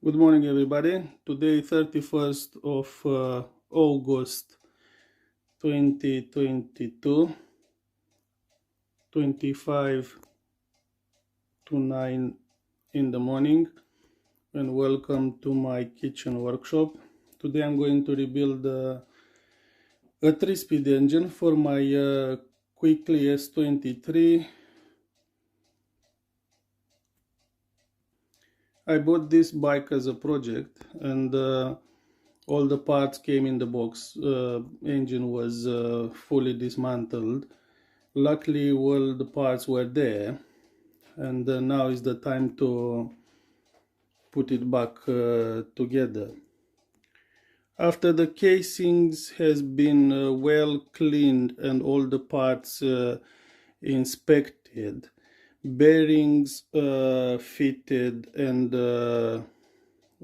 Good morning, everybody. Today, 31st of August 2022, 25 to 9 in the morning, and welcome to my kitchen workshop. Today, I'm going to rebuild a 3-speed engine for my Quickly S23. I bought this bike as a project, and all the parts came in the box. Engine was fully dismantled. Luckily, all the parts were there, and now is the time to put it back together. After the casings has been well cleaned and all the parts inspected, bearings fitted, and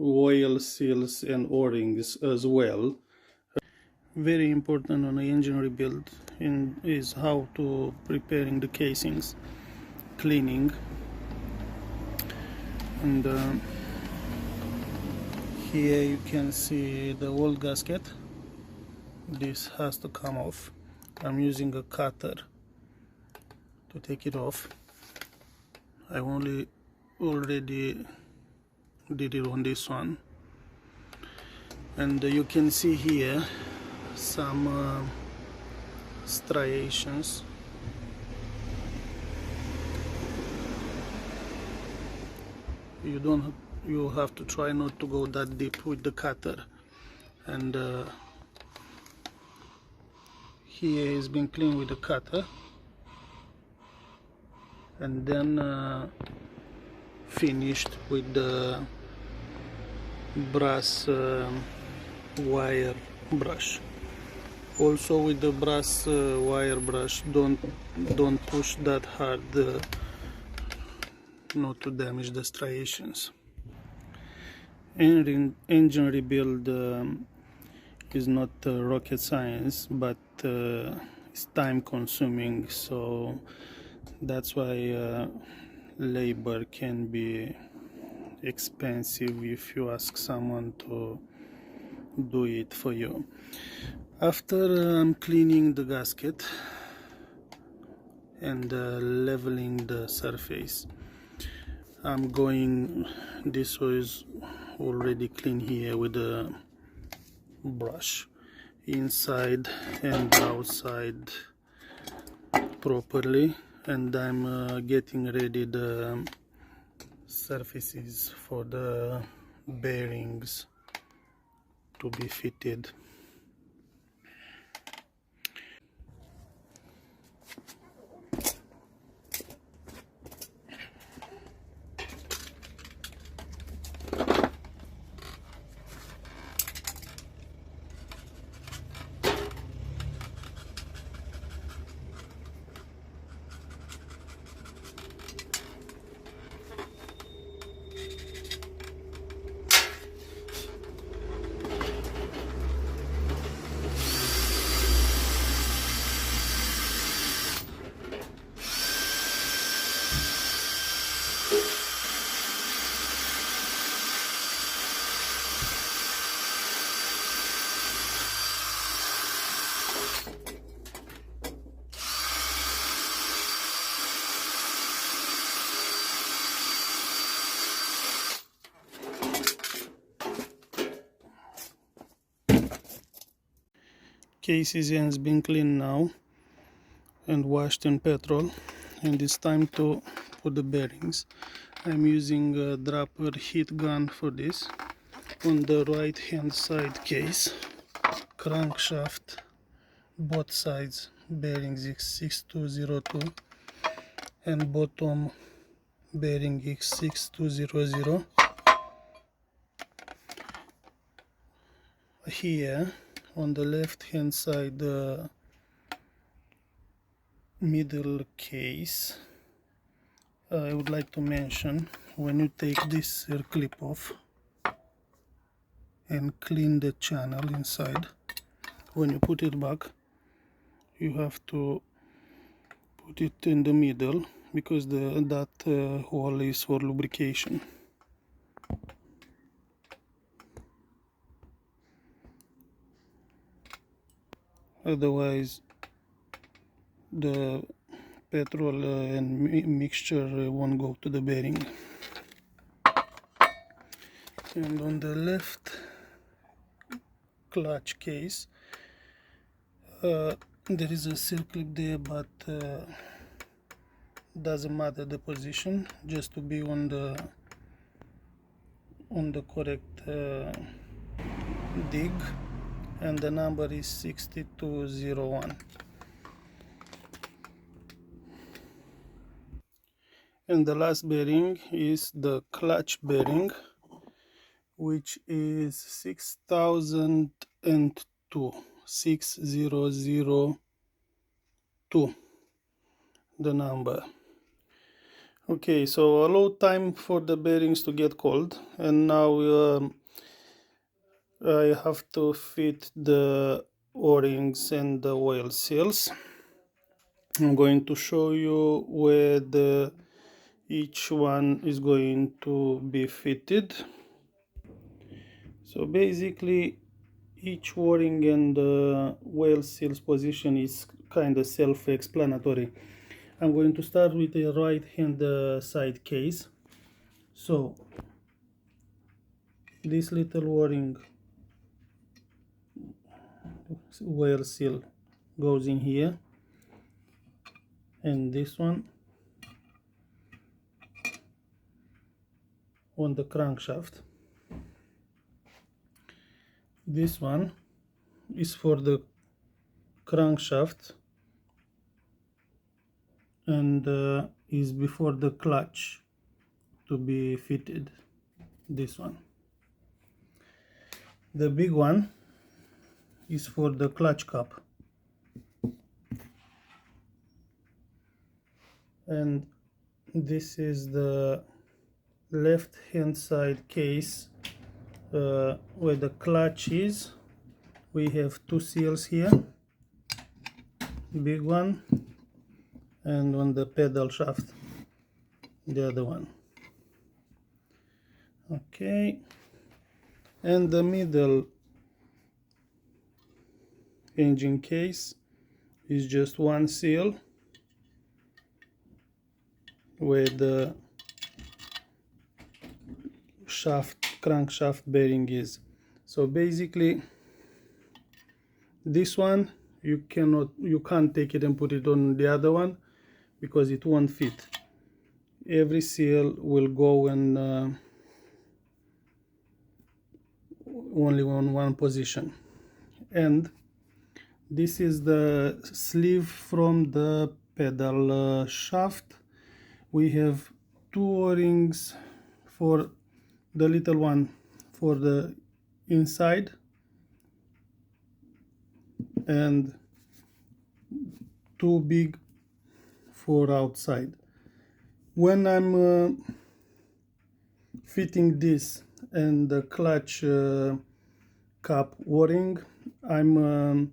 oil seals and o-rings as well. Very important on the engine rebuild is how to preparing the casings, cleaning, and here you can see the old gasket. This has to come off. I'm using a cutter to take it off. I already did it on this one, and you can see here some striations. You have to try not to go that deep with the cutter, and here is been cleaned with the cutter, and then finished with the brass wire brush. Also, with the brass wire brush, don't push that hard not to damage the striations. Engine rebuild is not rocket science, but it's time consuming, so that's why labor can be expensive if you ask someone to do it for you. After cleaning the gasket and leveling the surface, this was already clean here with a brush, inside and outside properly, and I'm getting ready the surfaces for the bearings to be fitted. Cases has been cleaned now and washed in petrol, and it's time to put the bearings. I'm using a Draper heat gun for this. On the right hand side case, crankshaft, both sides bearings X6202, and bottom bearing X6200. Here on the left hand side, the middle case, I would like to mention, when you take this circlip off and clean the channel inside, when you put it back, you have to put it in the middle, because that hole is for lubrication. otherwise the petrol and mixture won't go to the bearing. And on the left clutch case there is a seal clip there, but doesn't matter the position, just to be on the correct dig, and the number is 6201. And the last bearing is the clutch bearing, which is 6002, 6002, the number. Okay, so allow time for the bearings to get cold, and now I have to fit the O-rings and the oil seals. I'm going to show you where each one is going to be fitted. So basically each O-ring and the oil seals position is kind of self-explanatory. I'm going to start with the right hand side case. So this little O-ring oil seal goes in here, and this one on the crankshaft. This one is for the crankshaft and is before the clutch to be fitted. This one. The big one is for the clutch cap, and this is the left hand side case where the clutch is. We have two seals here, big one, and on the pedal shaft the other one. Okay, and the middle engine case is just one seal where the crankshaft bearing is. So basically this one you can't take it and put it on the other one because it won't fit. Every seal will go in only on one position. And this is the sleeve from the pedal shaft. We have two O-rings for the little one for the inside and too big for outside. When I'm fitting this and the clutch cap O-ring, I'm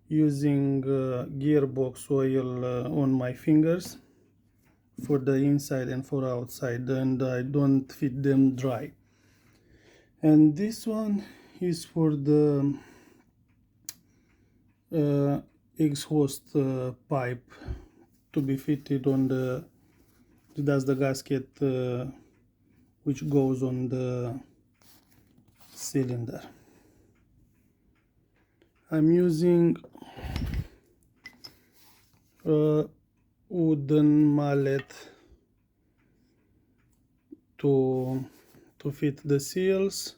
using gearbox oil on my fingers for the inside and for outside, and I don't fit them dry. And this one is for the exhaust pipe to be fitted on the gasket which goes on the cylinder. I'm using a wooden mallet to fit the seals,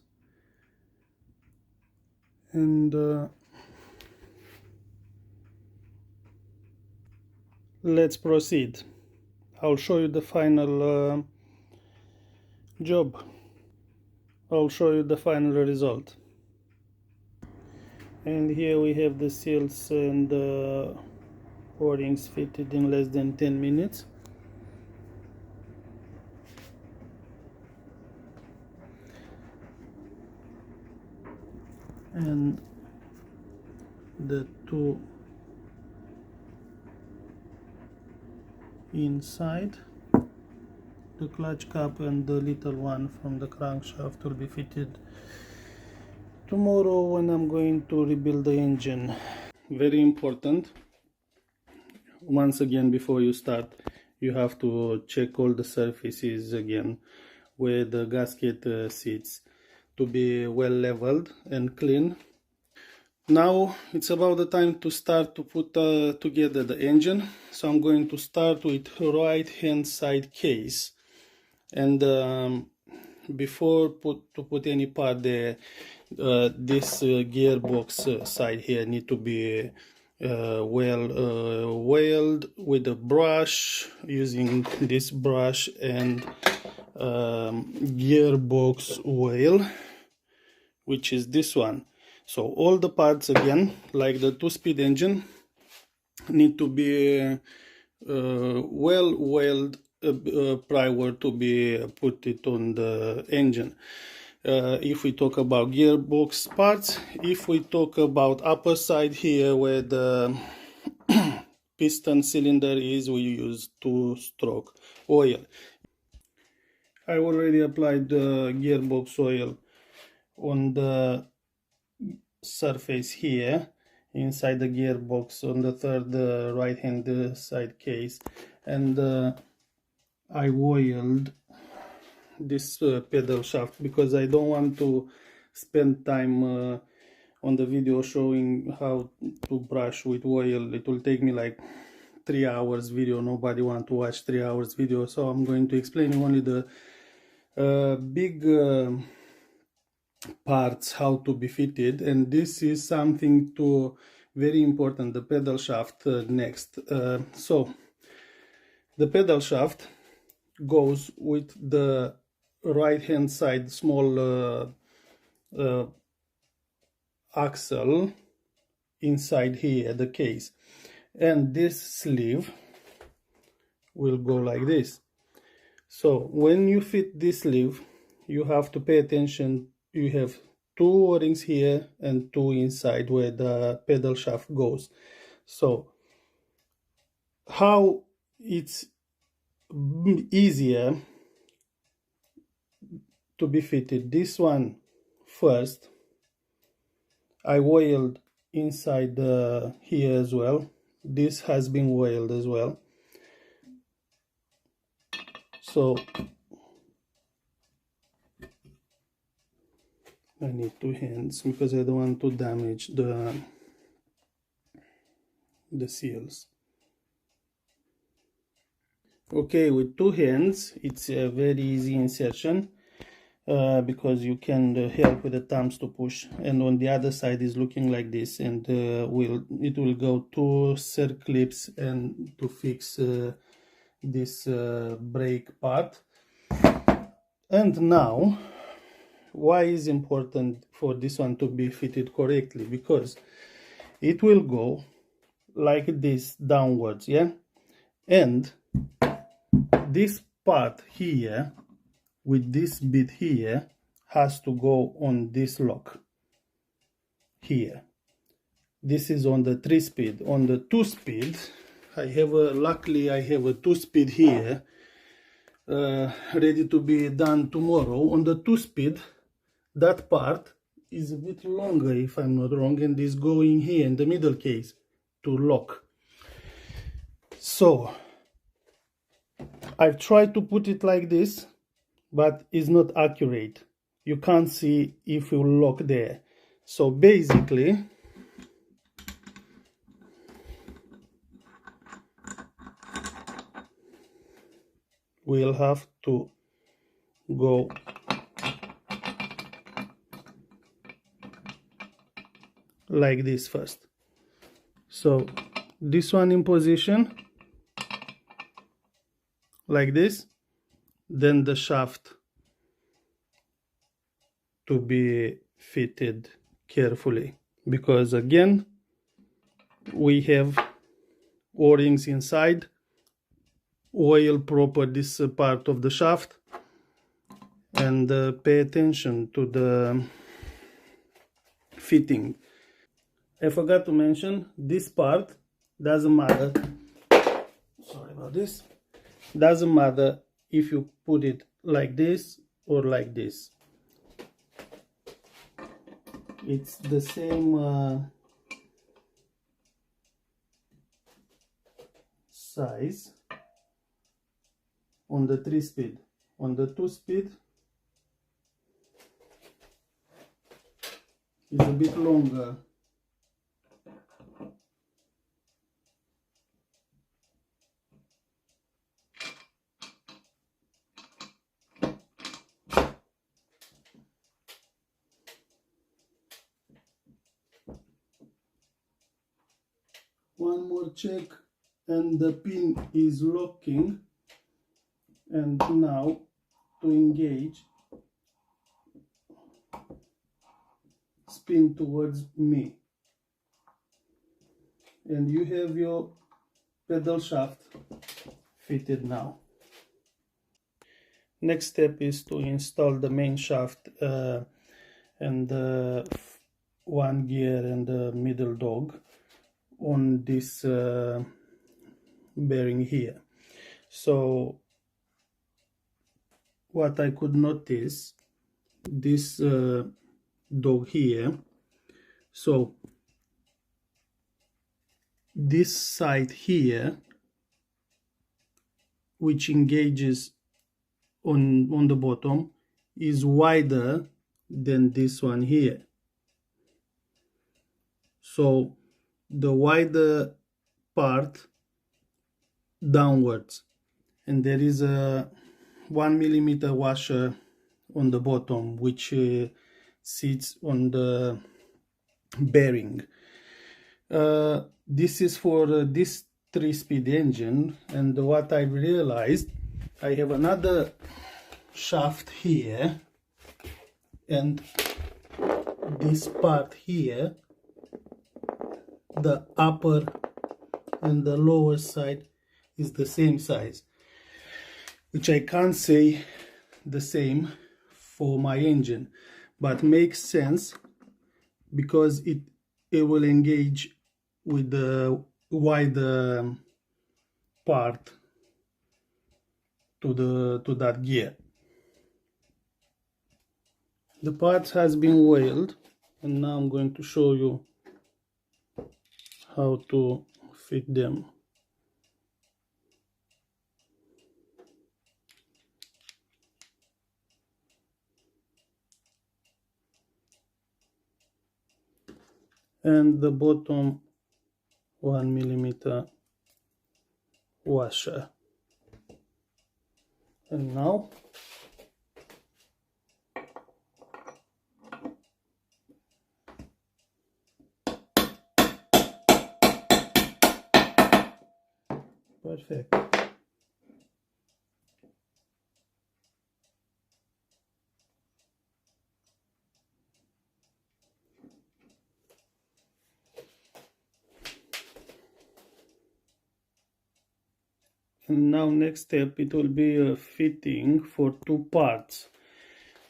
and let's proceed. I'll show you the final job. I'll show you the final result. And here we have the seals and the O-rings fitted in less than 10 minutes. And the two inside, the clutch cap and the little one from the crankshaft will be fitted tomorrow when I'm going to rebuild the engine. very important. Once again, before you start, you have to check all the surfaces again where the gasket sits, to be well leveled and clean. Now it's about the time to start to put together the engine. So I'm going to start with right hand side case, and before to put any part there, this gearbox side here need to be well oiled with a brush, using this brush and gearbox oil, which is this one. So all the parts again, like the 2-speed engine, need to be well oiled prior to be put it on the engine. If we talk about gearbox parts, if we talk about upper side here where the piston cylinder is, we use 2-stroke oil. I already applied the gearbox oil on the surface here inside the gearbox on the third right hand side case, and I oiled this pedal shaft because I don't want to spend time on the video showing how to brush with oil. It will take me like 3 hours video. Nobody want to watch 3 hours video, so I'm going to explain only the big parts how to be fitted, and this is something to very important, the pedal shaft next. So the pedal shaft goes with the right hand side small axle inside here, the case, and this sleeve will go like this. So when you fit this sleeve, you have to pay attention. You have 2 O-rings here and 2 inside where the pedal shaft goes. So how it's easier to be fitted, this one first, I oiled inside here as well. This has been oiled as well. So I need 2 hands because I don't want to damage the seals. Okay, with 2 hands it's a very easy insertion because you can help with the thumbs to push, and on the other side is looking like this, and it will go 2 circlips and to fix this brake part. And now, why is important for this one to be fitted correctly? Because it will go like this downwards, yeah, and this part here with this bit here has to go on this lock here. This is on the 3-speed. On the 2-speed, I have luckily I have a 2-speed here ready to be done tomorrow. On the 2-speed, that part is a bit longer if I'm not wrong, and is going here in the middle case to lock. So I've tried to put it like this, but it's not accurate. You can't see if you lock there. So basically, we'll have to go like this first. So this one in position like this, then the shaft to be fitted carefully, because again we have O-rings inside. Oil proper this part of the shaft, and pay attention to the fitting. I forgot to mention, this part doesn't matter, sorry about this, doesn't matter if you put it like this or like this. It's the same size on the 3-speed. On the 2-speed is a bit longer. One more check and the pin is locking. And now to engage, spin towards me. And you have your pedal shaft fitted now. Next step is to install the main shaft and the one gear and the middle dog on this bearing here. So what I could notice, this dog here, so this side here, which engages on the bottom, is wider than this one here. So the wider part downwards, and there is a 1 millimeter washer on the bottom which sits on the bearing. This is for this 3-speed engine, and what I realized, I have another shaft here, and this part here, the upper and the lower side is the same size, which I can't say the same for my engine, but makes sense because it will engage with the wider part to that gear. The parts has been welded, and now I'm going to show you how to fit them. And the bottom 1 millimeter washer. And now perfect. And now next step, it will be a fitting for 2 parts.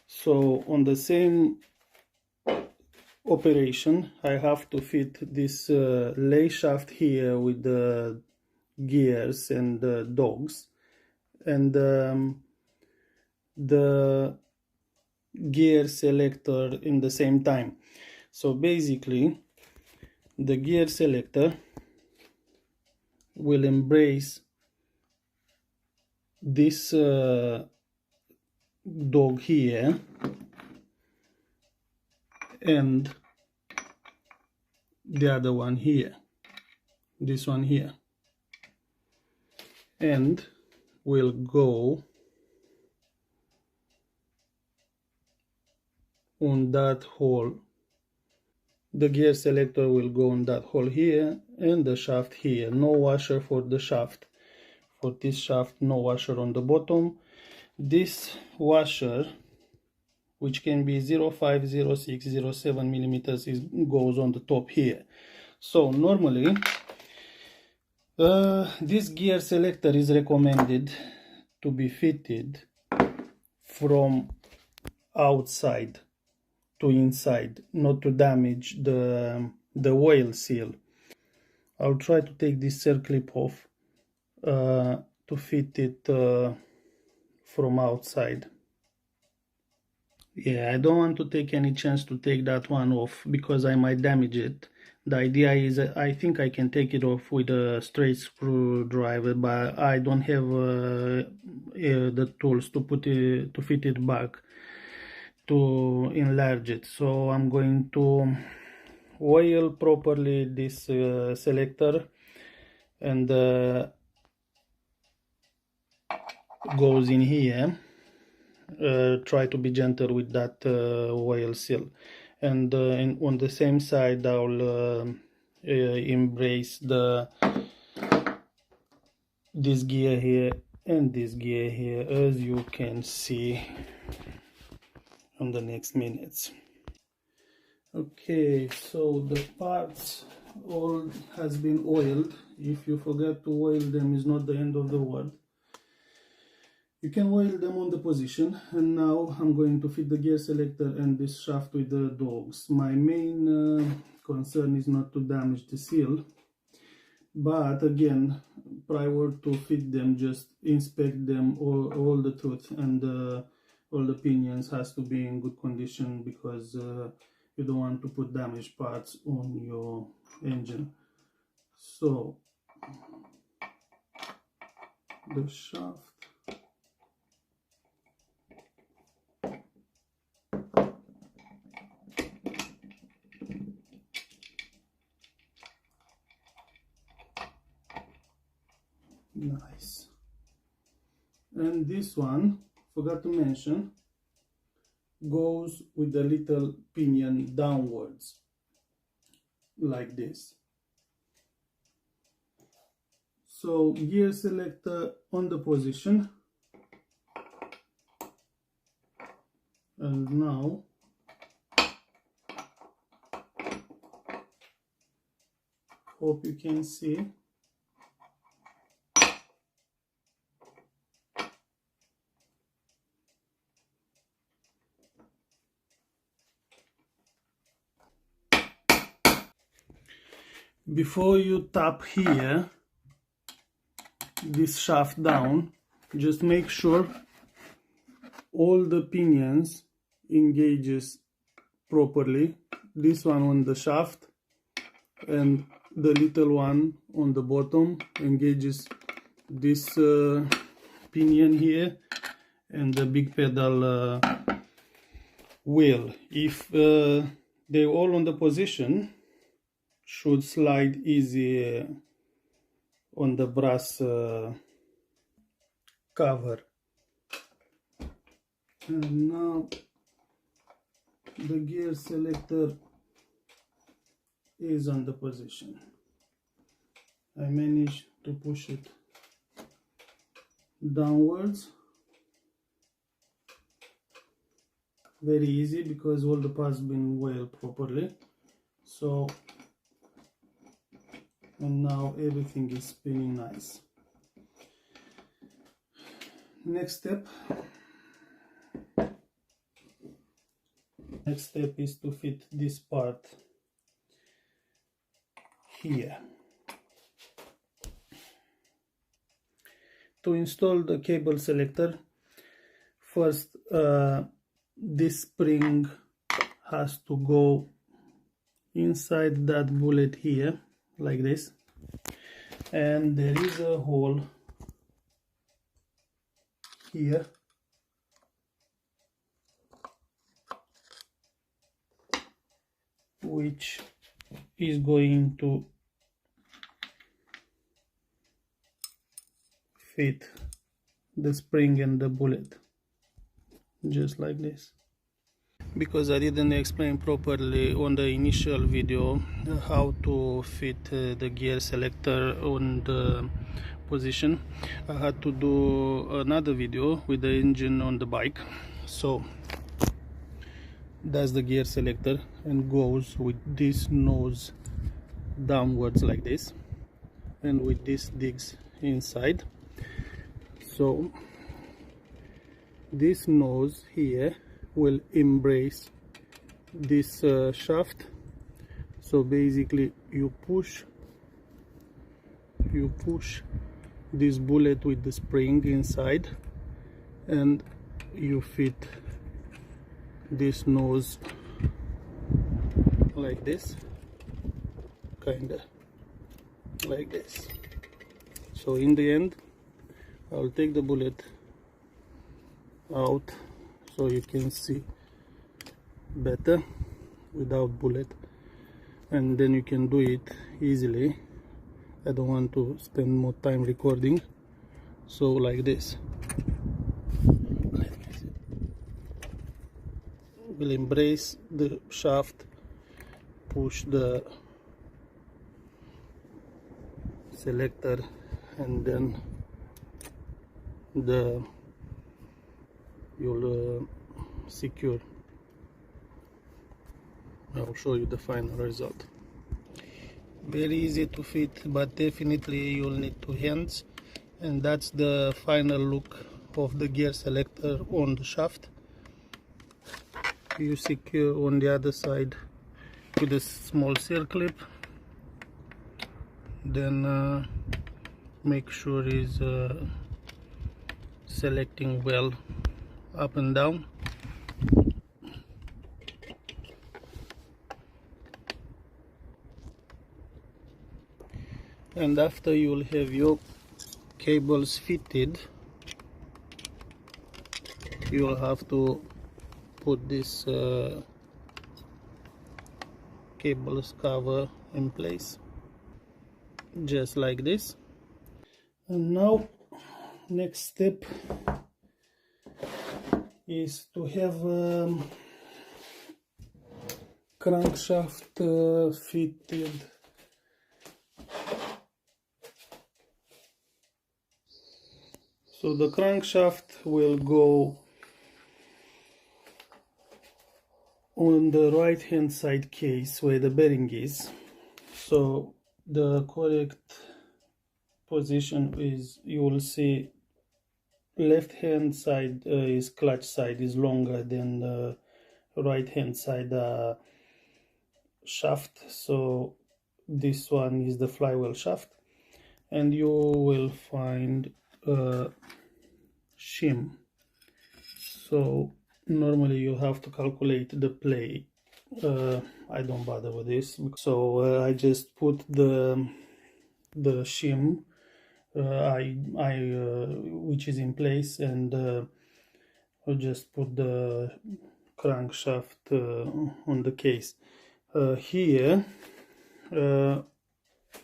So on the same operation, I have to fit this lay shaft here with the gears and the dogs, and the gear selector in the same time. So basically the gear selector will embrace this dog here and the other one here, this one here, and will go on that hole. The gear selector will go on that hole here, and the shaft here. No washer for the shaft. For this shaft, no washer on the bottom. This washer, which can be 0.5, 0.6, 0.7 millimeters, goes on the top here. So normally this gear selector is recommended to be fitted from outside to inside, not to damage the oil seal. I'll try to take this circlip off to fit it from outside. Yeah, I don't want to take any chance to take that one off because I might damage it. The idea is I think I can take it off with a straight screwdriver, but I don't have the tools to fit it back to enlarge it. So I'm going to oil properly this selector, and goes in here. Try to be gentle with that oil seal, and on the same side I'll embrace this gear here and this gear here, as you can see on the next minutes. Okay, so the parts all has been oiled. If you forget to oil them, is not the end of the world. You can oil them on the position, and now I'm going to fit the gear selector and this shaft with the dogs. My main concern is not to damage the seal, but again, prior to fit them, just inspect them, all the tooth and all the pinions has to be in good condition, because you don't want to put damaged parts on your engine. So the shaft, nice. And this one, forgot to mention, goes with the little pinion downwards, like this. So gear selector on the position, and now hope you can see. Before you tap here, this shaft down, just make sure all the pinions engages properly. This one on the shaft, and the little one on the bottom engages this pinion here and the big pedal wheel. If they're all on the position, should slide easy on the brass cover. And now the gear selector is on the position. I managed to push it downwards. Very easy, because all the parts been oiled properly. So, and now everything is spinning nice. Next step is to fit this part here. To install the cable selector, first this spring has to go inside that bullet here, like this, and there is a hole here which is going to fit the spring and the bullet, just like this. Because I didn't explain properly on the initial video how to fit the gear selector on the position, I had to do another video with the engine on the bike. So that's the gear selector, and goes with this nose downwards like this, and with this digs inside. So this nose here will embrace this shaft. So basically you push this bullet with the spring inside, and you fit this nose like this, kinda like this. So in the end I'll take the bullet out so you can see better without bullet, and then you can do it easily. I don't want to spend more time recording, so like this. We'll embrace the shaft, push the selector, and then you'll secure. I'll show you the final result. Very easy to fit, but definitely you'll need two hands, and that's the final look of the gear selector on the shaft. You secure on the other side with a small circlip, then make sure is selecting well up and down. And after you'll have your cables fitted, you'll have to put this cables cover in place, just like this. And now next step is to have crankshaft fitted. So the crankshaft will go on the right hand side case where the bearing is. So the correct position is, you will see left hand side is clutch side is longer than the right hand side shaft. So this one is the flywheel shaft, and you will find shim. So normally you have to calculate the play. I don't bother with this, so I just put the shim which is in place, and I'll just put the crankshaft on the case. Here,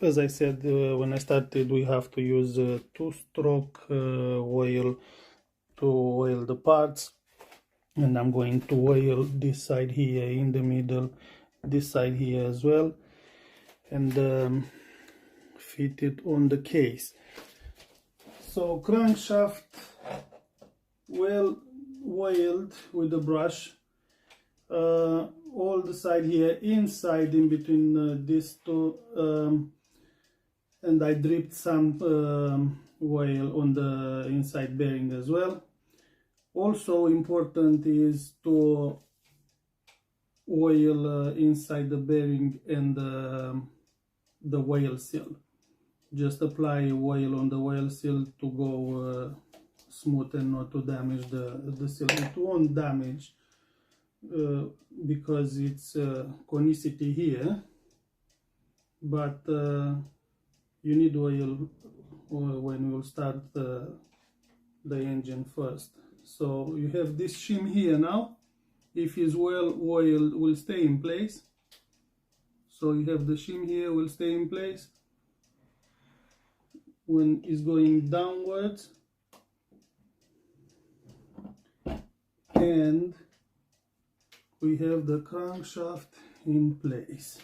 as I said when I started, we have to use a two-stroke oil to oil the parts, and I'm going to oil this side here in the middle, this side here as well, and fit it on the case. So crankshaft well oiled with the brush, all the side here inside in between these two, and I dripped some oil on the inside bearing as well. Also important is to oil inside the bearing and the oil seal. Just apply oil on the oil seal to go smooth and not to damage the seal. It won't damage because it's conicity here, but you need oil when you start the engine first. So you have this shim here now. If it's well oiled, will stay in place. So you have the shim here, will stay in place. When it's going downwards, and we have the crankshaft in place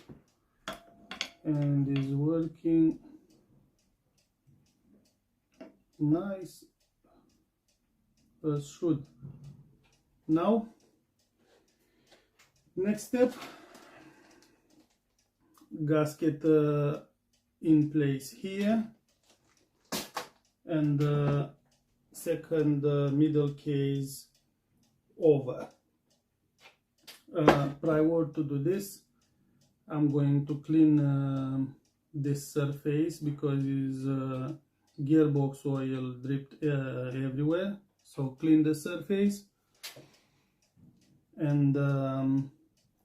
and is working nice as should. Now next step, gasket in place here, and the second middle case over. Prior to do this, I'm going to clean this surface because it's gearbox oil dripped everywhere. So clean the surface and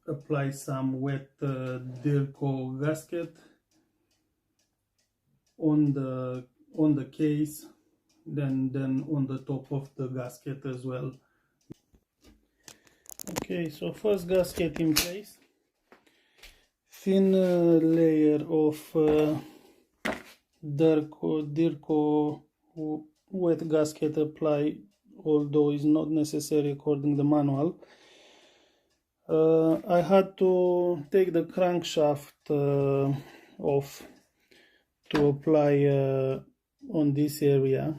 apply some wet Dirco gasket on the case than on the top of the gasket as well. Okay, so first gasket in place, thin layer of Derco wet gasket apply, although it's not necessary according to the manual. I had to take the crankshaft off to apply on this area.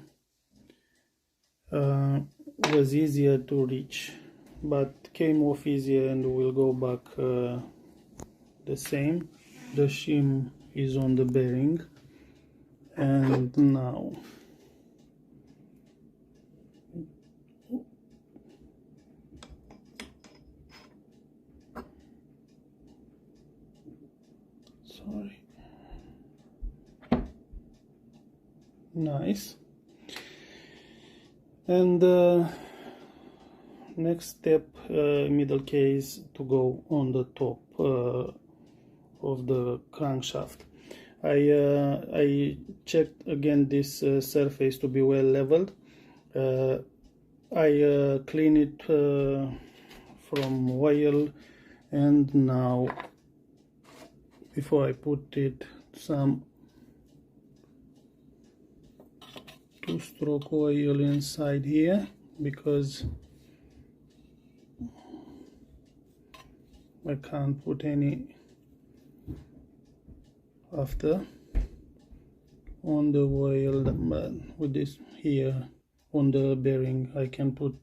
Was easier to reach, but came off easier, and we'll go back the same. The shim is on the bearing, and now sorry, nice. And next step, middle case to go on the top of the crankshaft. I checked again this surface to be well leveled. I clean it from oil, and now before I put it, some two-stroke oil inside here, because I can't put any after on the oil, but with this here on the bearing I can put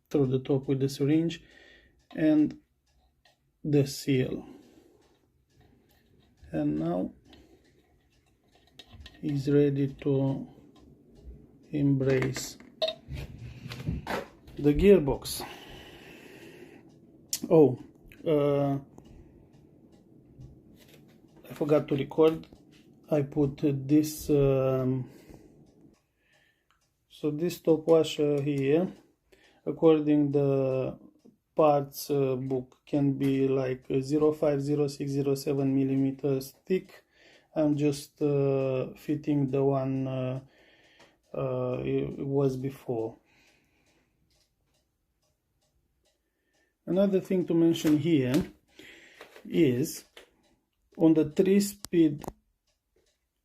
through the top with the syringe, and the seal. And now is ready to embrace the gearbox. Oh, I forgot to record. I put this so this top washer here, according the parts book, can be like 0.5, 0.6, 0.7 millimeters thick. I'm just fitting the one it was before. Another thing to mention here is on the 3-speed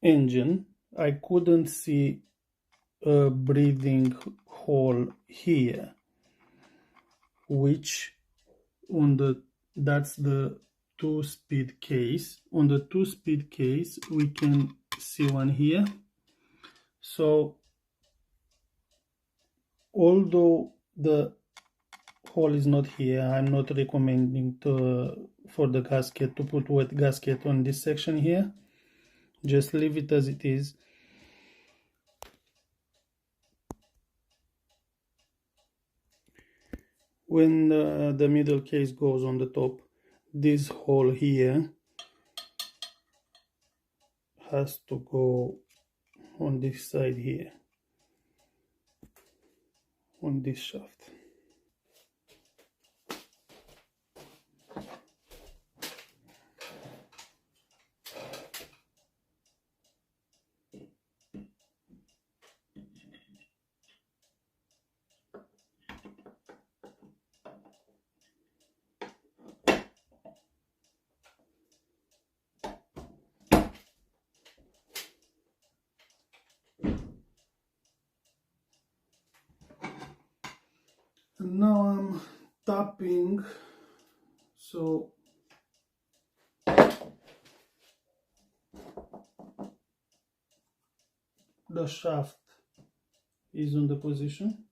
engine I couldn't see a breathing hole here, which on the that's the 2-speed case. On the 2-speed case we can see one here. So although the hole is not here, I'm not recommending for the gasket to put wet gasket on this section here. Just leave it as it is. When the middle case goes on the top, this hole here has to go on this side here, on this shaft. And now I'm tapping, so the shaft is on the position.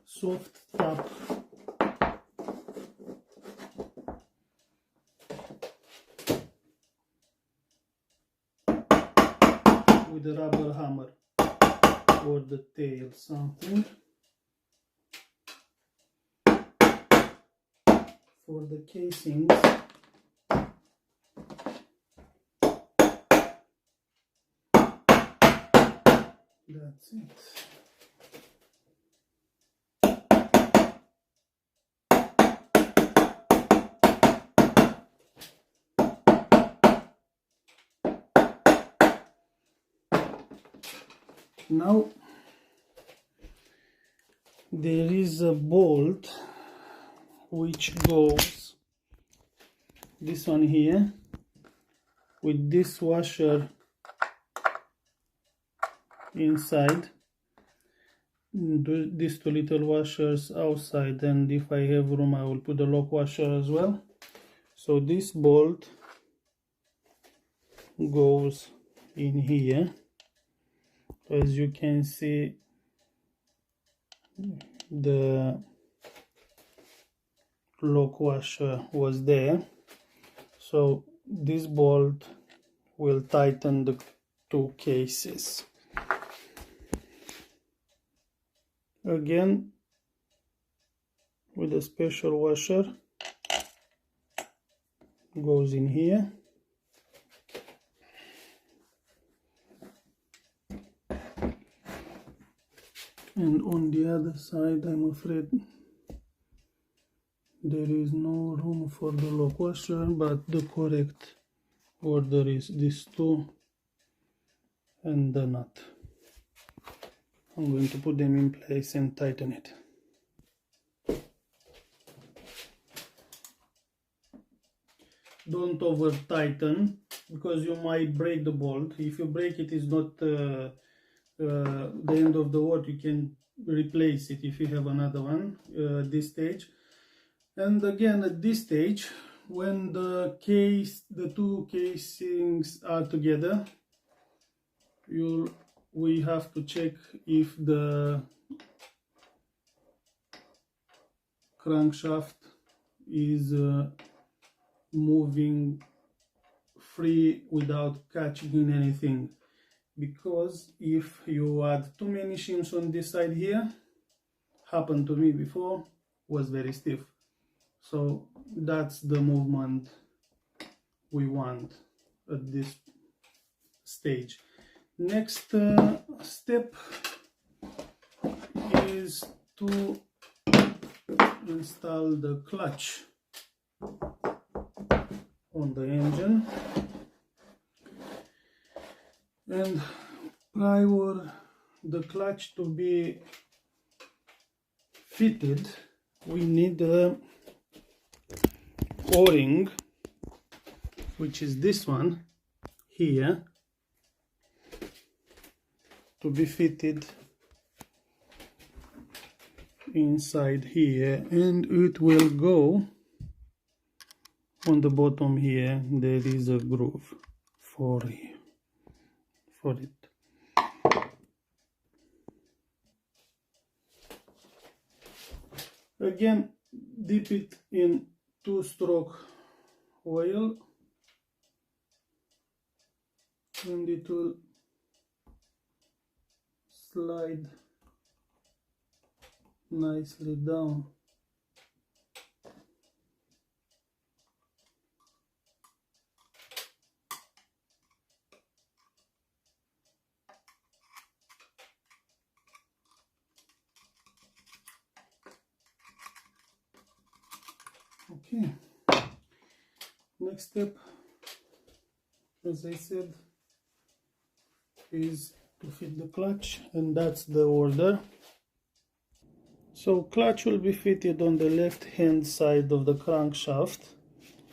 Soft tap. With a rubber hammer or the tail, something. For the casings, that's it. Now there is a bolt which goes, this one here, with this washer inside, these two little washers outside, and if I have room I will put the lock washer as well. So this bolt goes in here. As you can see, the lock washer was there, so this bolt will tighten the two cases. Again, with a special washer, goes in here. And on the other side, I'm afraid there is no room for the lock washer, but the correct order is these two and the nut. I'm going to put them in place and tighten it. Don't over tighten, because you might break the bolt. If you break it, it's not the end of the world. You can replace it if you have another one at this stage. And again, at this stage, when the two casings are together, we have to check if the crankshaft is moving free without catching in anything. Because if you add too many shims on this side here, happened to me before, was very stiff. So that's the movement we want at this stage. Next step is to install the clutch on the engine. And prior the clutch to be fitted, we need a O-ring, which is this one here, to be fitted inside here, and it will go on the bottom here. There is a groove for it. Again, dip it in 2-stroke oil and it will slide nicely down. Okay, next step, as I said, is to fit the clutch, and that's the order. So clutch will be fitted on the left hand side of the crankshaft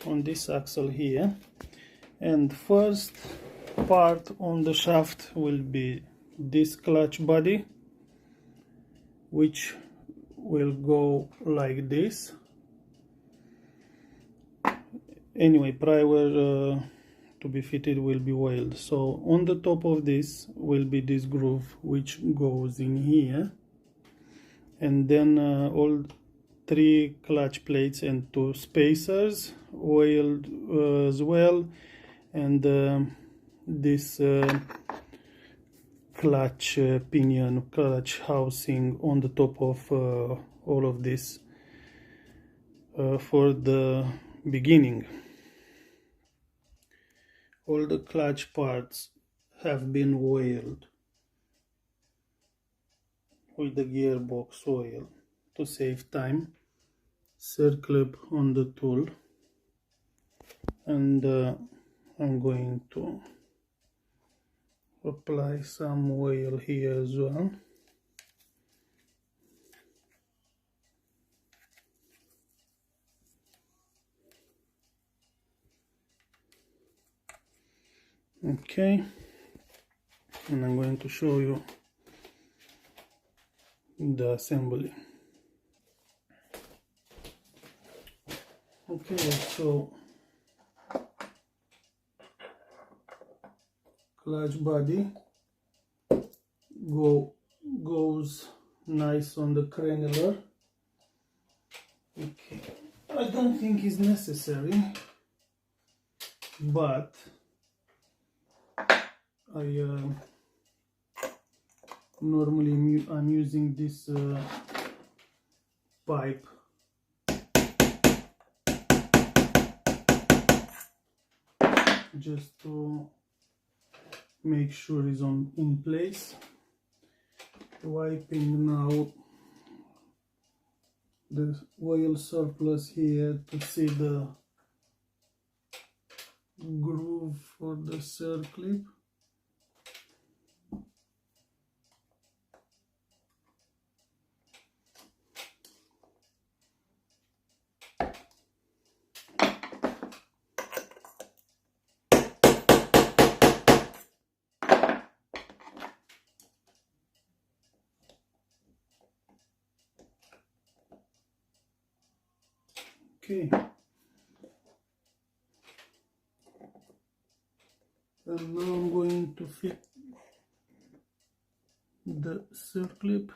on this axle here, and first part on the shaft will be this clutch body, which will go like this. Anyway, prior to be fitted will be oiled. So on the top of this will be this groove which goes in here, and then all 3 clutch plates and 2 spacers oiled as well, and this clutch pinion, clutch housing on the top of all of this for the beginning. All the clutch parts have been oiled with the gearbox oil to save time. Circle on the tool, and I'm going to apply some oil here as well. Okay, and I'm going to show you the assembly. Okay, so clutch body goes nice on the creneller. Okay, I don't think it's necessary, but normally I'm using this pipe just to make sure it's in place. Wiping now the oil surplus here to see the groove for the circlip. Okay, and now I'm going to fit the circlip.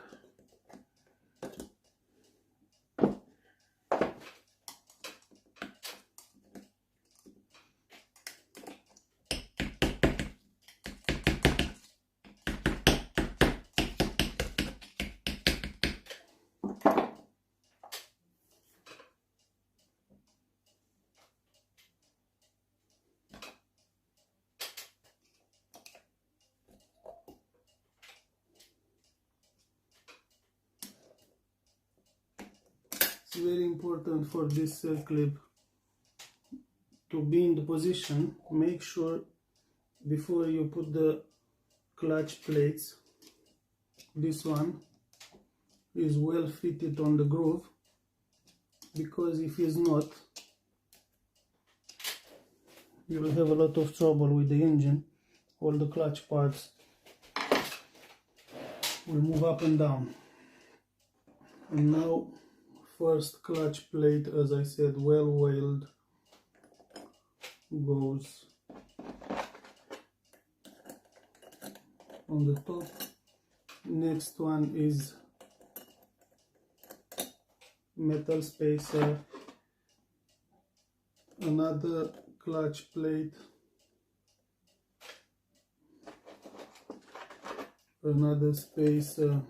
It's very important for this circlip to be in the position. Make sure before you put the clutch plates, this one is well fitted on the groove, because if it's not, you will have a lot of trouble with the engine. All the clutch parts will move up and down. And now first clutch plate, as I said, well oiled, goes on the top. Next one is metal spacer, another clutch plate, another spacer,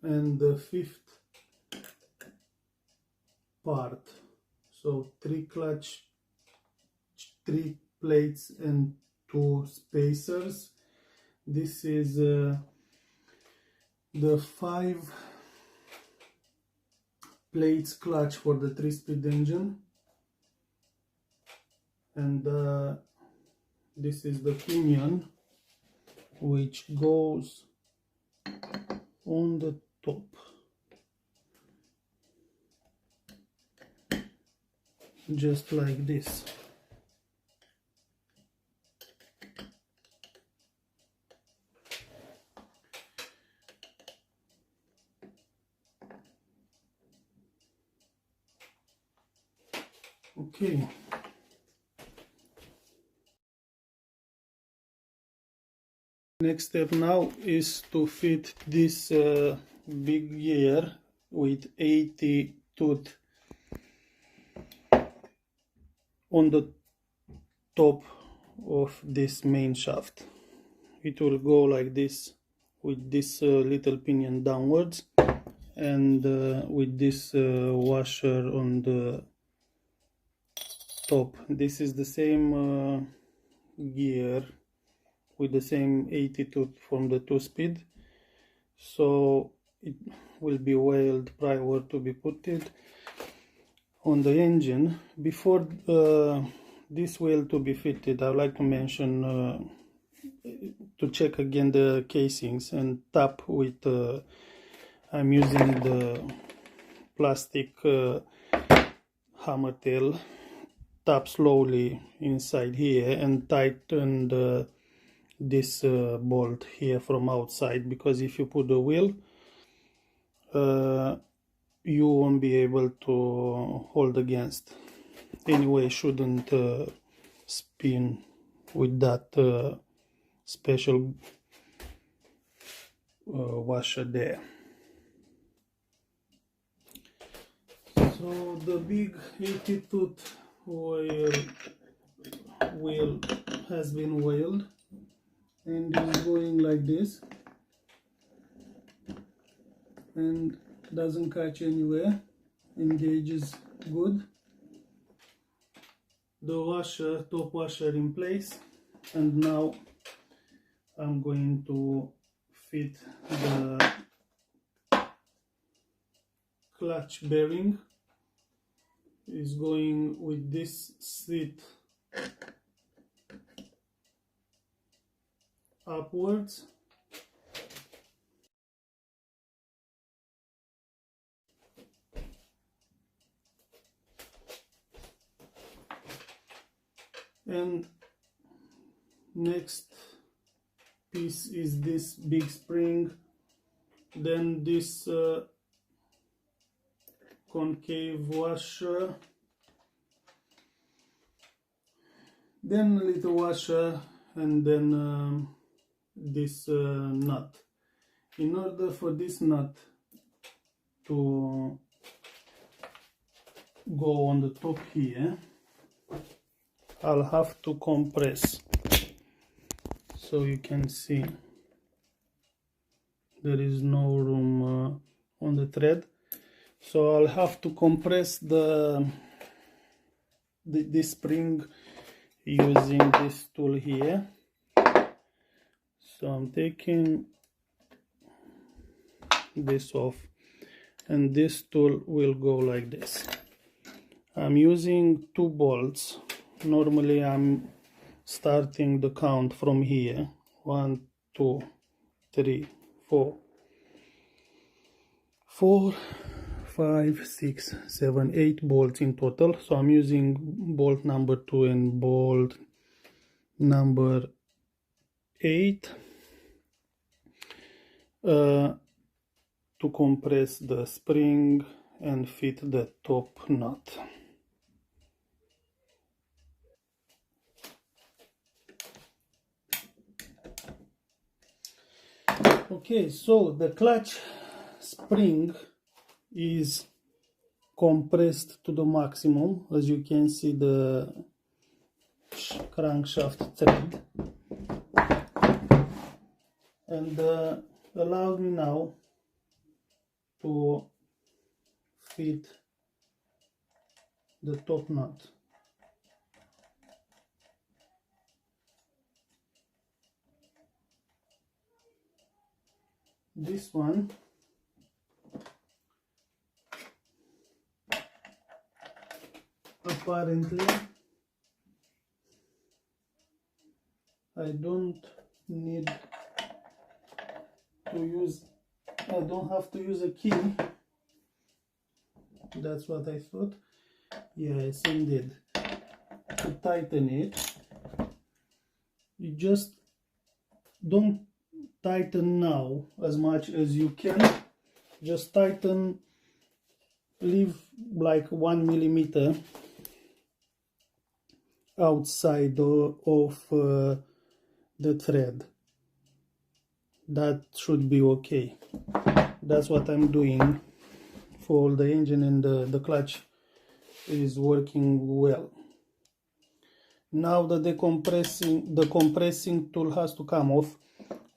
and the fifth part. So three plates and two spacers. This is the 5 plates clutch for the 3-speed engine, and this is the pinion which goes on the top. Just like this. Okay. Next step now is to fit this big gear with 80 tooth on the top of this main shaft. It will go like this, with this little pinion downwards, and with this washer on the top. This is the same gear with the same 80 tooth from the 2-speed, so it will be oiled prior to be put it on the engine. Before this wheel to be fitted, I would like to mention to check again the casings and tap with I'm using the plastic hammer tail. Tap slowly inside here and tighten this bolt here from outside, because if you put the wheel you won't be able to hold against. Anyway, shouldn't spin with that special washer there. So the big 80 tooth wheel has been oiled and is going like this and doesn't catch anywhere, engages good. The washer, top washer in place, and now I'm going to fit the clutch bearing. Is going with this seat upwards, and next piece is this big spring, then this concave washer, then a little washer, and then this nut. In order for this nut to go on the top here, I'll have to compress, so you can see there is no room on the thread. So I'll have to compress this spring using this tool here. So I'm taking this off, and this tool will go like this. I'm using 2 bolts. Normally I'm starting the count from here. 1, 2, 3, 4, 5, 6, 7, 8 bolts in total. So I'm using bolt number 2 and bolt number 8 to compress the spring and fit the top nut. Okay, so the clutch spring is compressed to the maximum. As you can see, the crankshaft thread, and allows me now to fit the top nut. This one apparently I don't have to use a key. That's what I thought. Yes, indeed. To tighten it, you just don't tighten now as much as you can. Just tighten, leave like 1 millimeter outside of the thread. That should be okay. That's what I'm doing for the engine, and the clutch is working well. Now the compressing tool has to come off,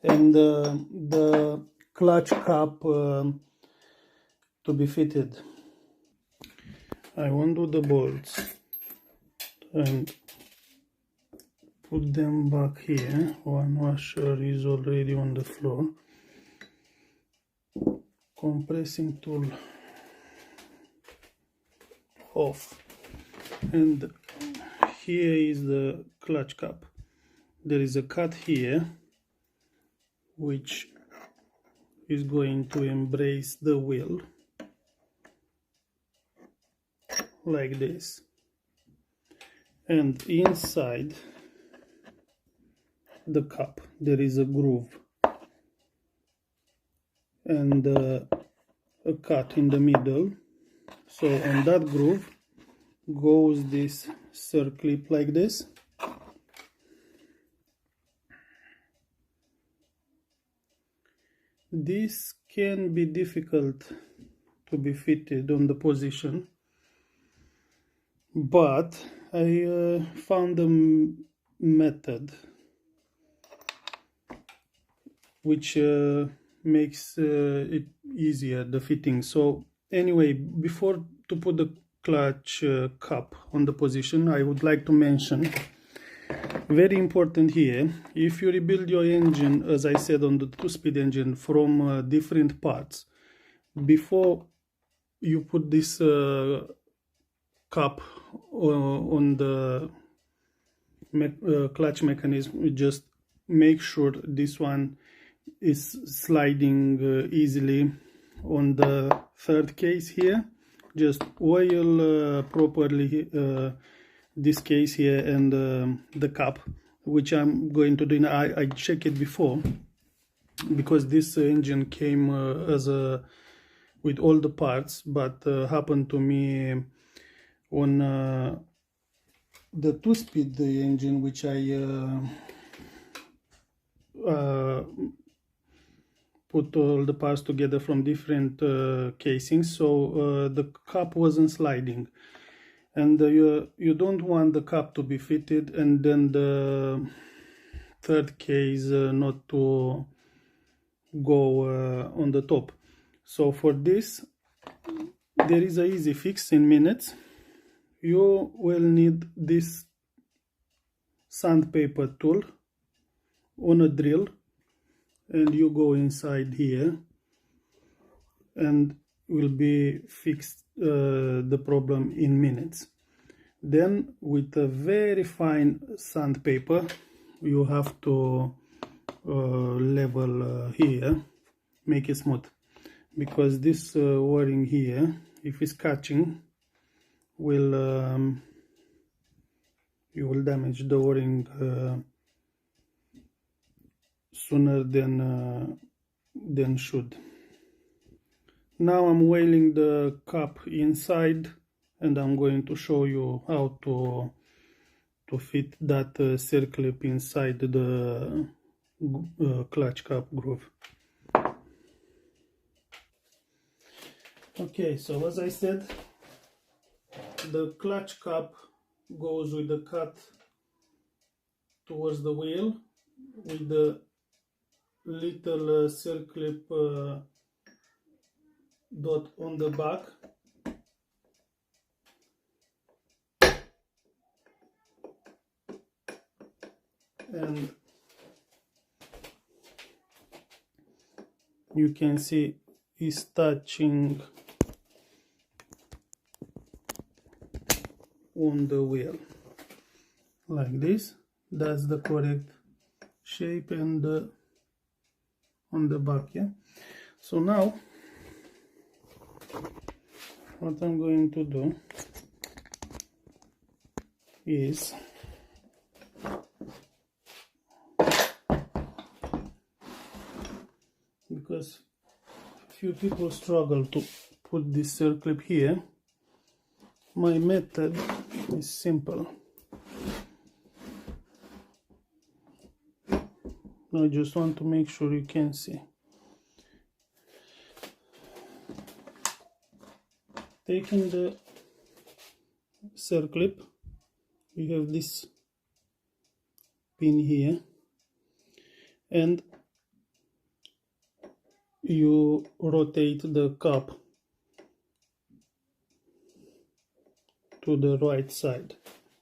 and the clutch cap to be fitted. I undo the bolts and put them back here. One washer is already on the floor. Compressing tool off, and here is the clutch cap. there is a cut here which is going to embrace the wheel like this, and inside the cup there is a groove and a cut in the middle. So on that groove goes this circlip like this. This can be difficult to be fitted on the position, but I found a method which makes it easier, the fitting. So anyway, before to put the clutch cup on the position, I would like to mention, very important here, if you rebuild your engine, as I said, on the 2-speed engine from different parts, before you put this cup on the clutch mechanism, just make sure this one is sliding easily. On the third case here, just oil properly this case here and the cup, which I'm going to do. I checked it before because this engine came as a with all the parts, but happened to me on the 2-speed engine, which I put all the parts together from different casings, so the cup wasn't sliding, and you don't want the cup to be fitted and then the third case not to go on the top. So for this there is an easy fix in minutes. You will need this sandpaper tool on a drill, and you go inside here and will be fixed the problem in minutes. Then with a very fine sandpaper you have to level here, make it smooth, because this o-ring here, if it's catching, will you will damage the o-ring sooner than should. Now I'm oiling the cup inside, and I'm going to show you how to fit that circlip inside the clutch cup groove. Okay, so as I said, the clutch cup goes with the cut towards the wheel, with the little circlip dot on the back. And you can see it's touching on the wheel like this. That's the correct shape, and on the back, yeah. So now what I'm going to do is because few people struggle to put this circlip here, my method is simple. I just want to make sure you can see. Taking the circlip, we have this pin here, and you rotate the cup to the right side,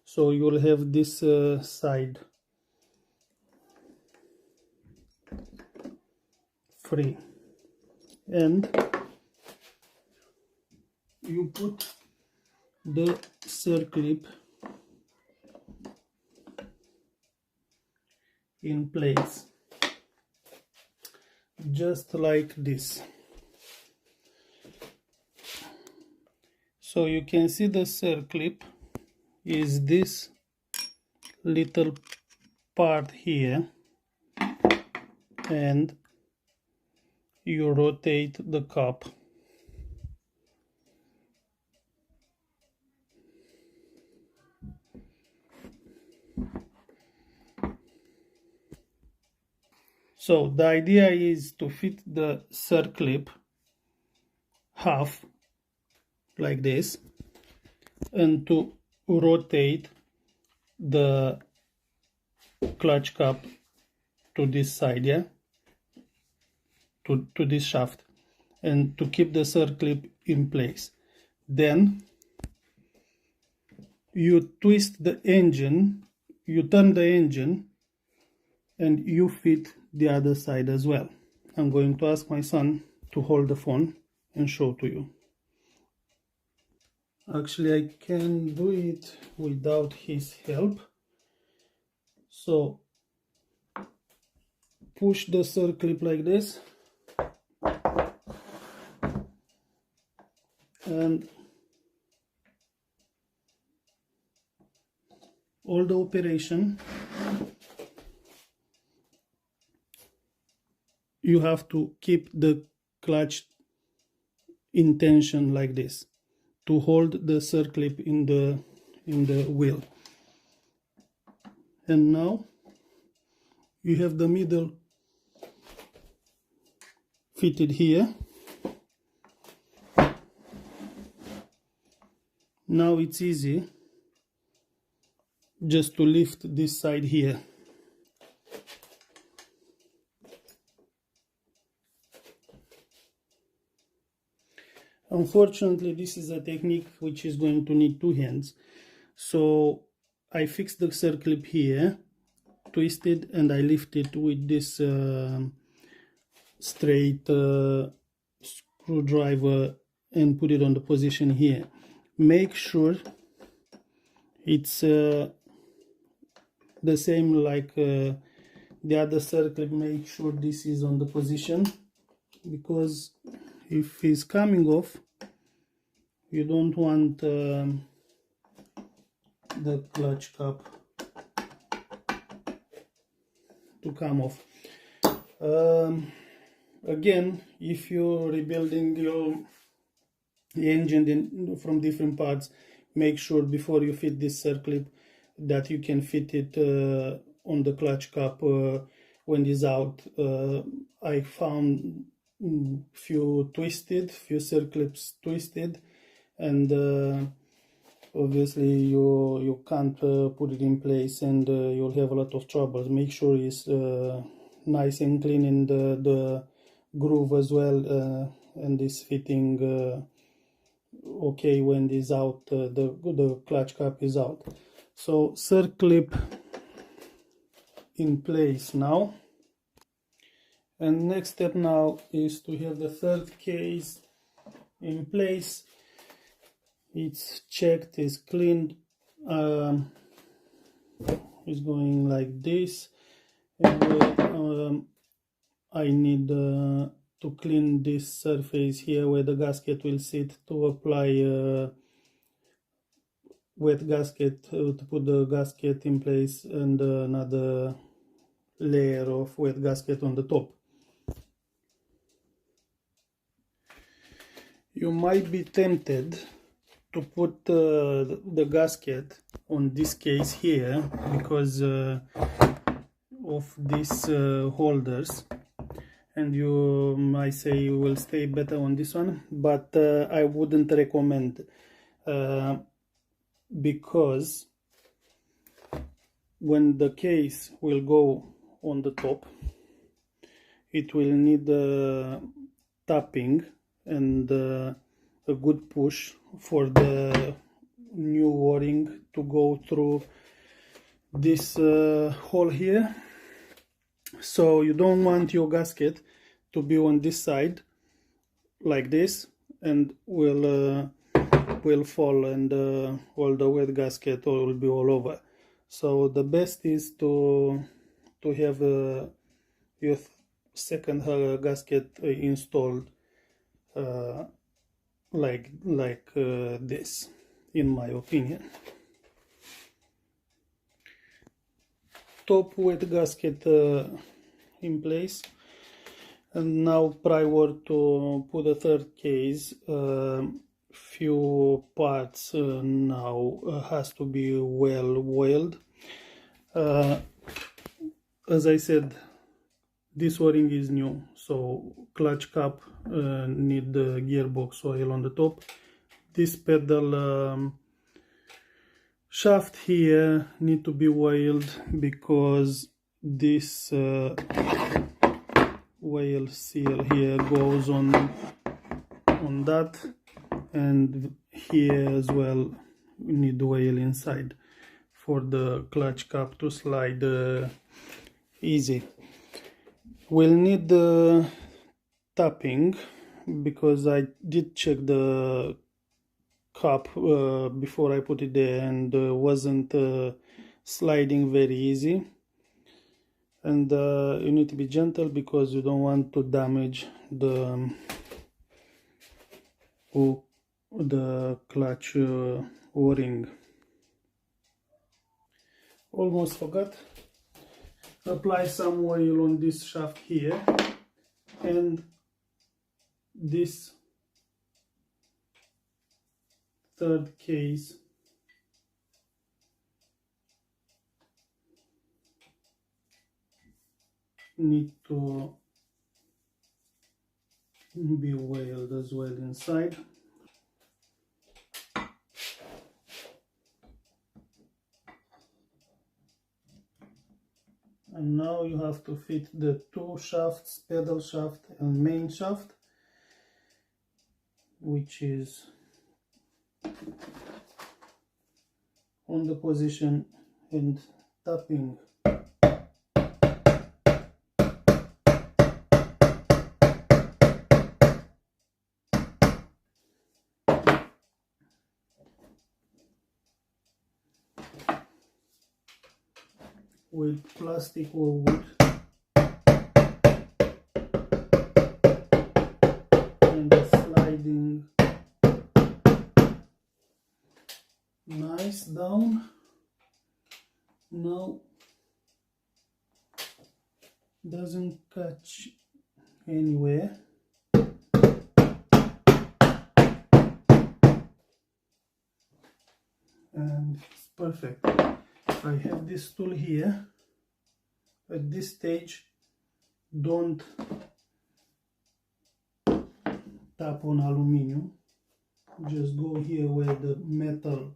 so you will have this side free, and you put the circlip in place, just like this. So you can see the circlip is this little part here, and you rotate the cup so the idea is to fit the circlip half like this and to rotate the clutch cap to this side, yeah, to this shaft, and to keep the circlip in place. Then you twist the engine, you turn the engine, and you fit the other side as well. I'm going to ask my son to hold the phone and show to you. Actually, I can do it without his help. So push the circlip like this, and all the operation you have to keep the clutch in tension like this to hold the circlip in the wheel. And now you have the middle fitted here. Now it's easy just to lift this side here. Unfortunately, this is a technique which is going to need two hands. So I fixed the circlip here, twisted, and I lift it with this straight screwdriver and put it on the position here. Make sure it's the same like the other circlip. Make sure this is on the position, because if it's coming off, you don't want the clutch cap to come off. Again, if you're rebuilding your engine from different parts, make sure before you fit this circlip that you can fit it on the clutch cap when it's out. I found few circlips twisted, and obviously you can't put it in place, and you'll have a lot of troubles. Make sure it's nice and clean in the groove as well, and is fitting okay when it is out, the clutch cap is out. So circlip in place now. And next step now is to have the third case in place. It's checked, it's cleaned, it's going like this. And I need to clean this surface here where the gasket will sit, to apply wet gasket, to put the gasket in place, and another layer of wet gasket on the top. You might be tempted to put the gasket on this case here because of these holders, and you might say you will stay better on this one, but I wouldn't recommend, because when the case will go on the top, it will need tapping and a good push for the new o-ring to go through this hole here. So you don't want your gasket to be on this side like this, and will fall, and all the wet gasket will be all over. So the best is to to have your second gasket installed like this, in my opinion. Top wet gasket in place, and now prior to put the third case, few parts now has to be well oiled. As I said, this o-ring is new, so clutch cap need the gearbox oil on the top. This pedal shaft here need to be oiled because this oil seal here goes on that, and here as well we need oil inside for the clutch cap to slide easy. We'll need the tapping because I did check the cup before I put it there, and wasn't sliding very easy. And you need to be gentle because you don't want to damage the clutch o-ring. Almost forgot. Apply some oil on this shaft here, and this third case need to be oiled as well inside. And now you have to fit the two shafts, pedal shaft and main shaft, which is on the position and tapping. With plastic or wood, and sliding nice down. Now doesn't catch anywhere. And it's perfect. I have this tool here. At this stage, don't tap on aluminium, just go here where the metal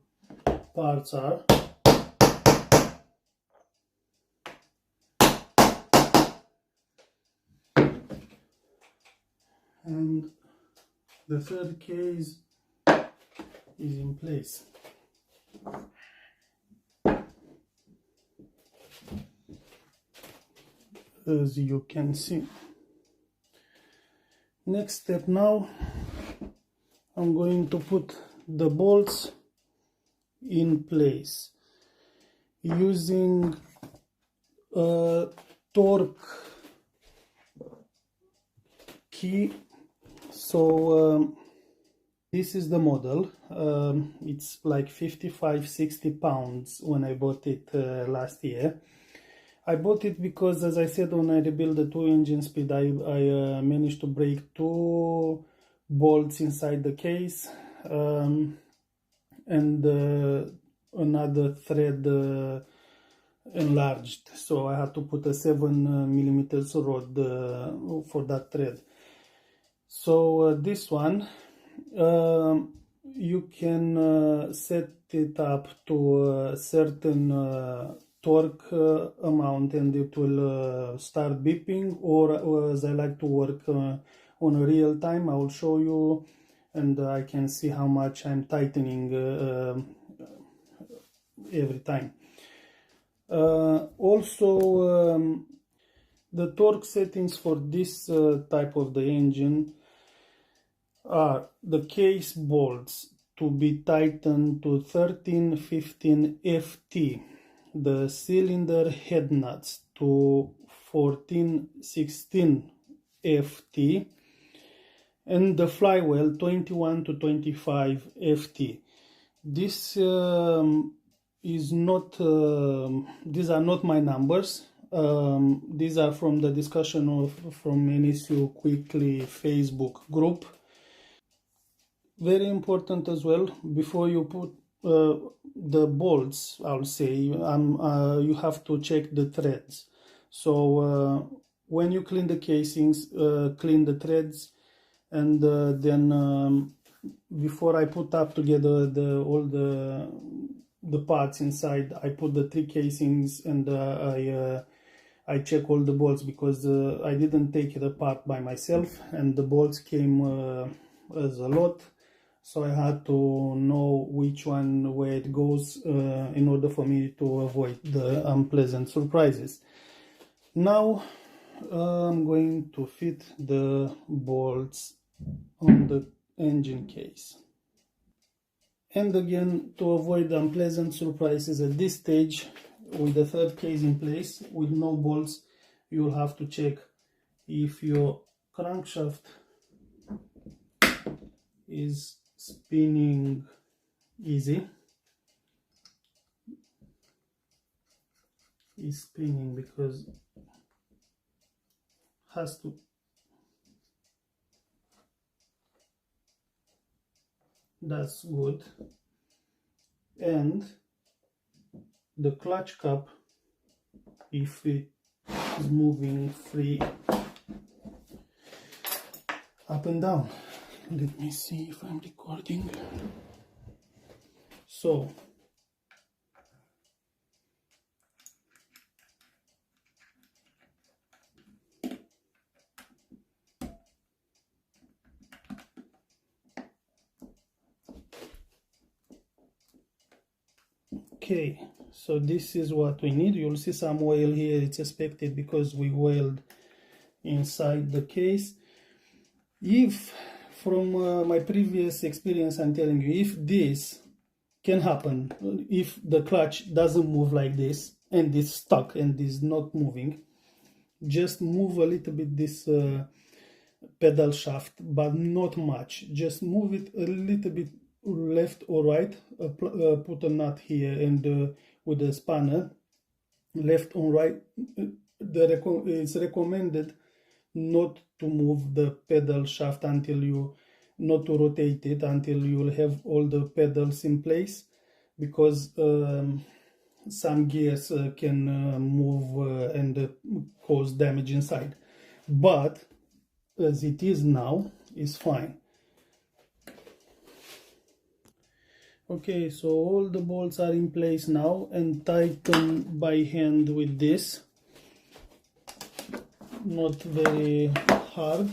parts are, and the third case is in place. As you can see. Next step now, I'm going to put the bolts in place using a torque key. So this is the model. It's like 55-60 pounds when I bought it last year. I bought it because, as I said, when I rebuilt the 2-engine speed, I managed to break 2 bolts inside the case, and another thread enlarged. So I had to put a 7mm rod for that thread. So this one, you can set it up to a certain torque amount, and it will start beeping, or as I like to work on a real time, I will show you, and I can see how much I'm tightening every time. Also, the torque settings for this type of the engine are the case bolts to be tightened to 13-15 FT. the cylinder head nuts to 14-16 FT and the flywheel 21 to 25 FT. This is not, these are not my numbers. These are from the discussion from NSU Quickly Facebook group. Very important as well, before you put the bolts, I'll say, you have to check the threads. So when you clean the casings, clean the threads, and then before I put up together all the parts inside, I put the 3 casings, and I check all the bolts, because I didn't take it apart by myself, and the bolts came as a lot. So I had to know which one, where it goes, in order for me to avoid the unpleasant surprises. Now I'm going to fit the bolts on the engine case. And again, to avoid unpleasant surprises at this stage, with the third case in place, with no bolts, you'll have to check if your crankshaft is spinning easy. Is spinning because has to. That's good. And the clutch cap, if it is moving free up and down. Let me see if I'm recording. So okay, so this is what we need. You'll see some oil here. It's expected because we oiled inside the case. If from my previous experience, I'm telling you, if this can happen, if the clutch doesn't move like this and it's stuck and is not moving, just move a little bit this pedal shaft, but not much. Just move it a little bit left or right, put a nut here, and with the spanner, left or right. It's recommended not to move the pedal shaft until you, not to rotate it until you will have all the pedals in place, because some gears can move and cause damage inside. But as it is now, is fine. Okay, so all the bolts are in place now, and tighten by hand with this. Not very hard.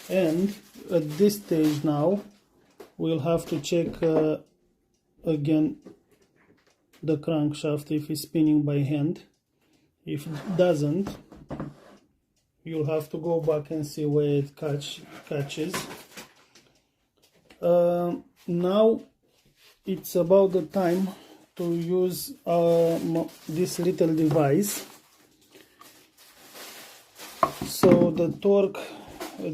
And at this stage now, we'll have to check again the crankshaft if it's spinning by hand. If it doesn't, you'll have to go back and see where it catches. Now it's about the time to use this little device. So the torque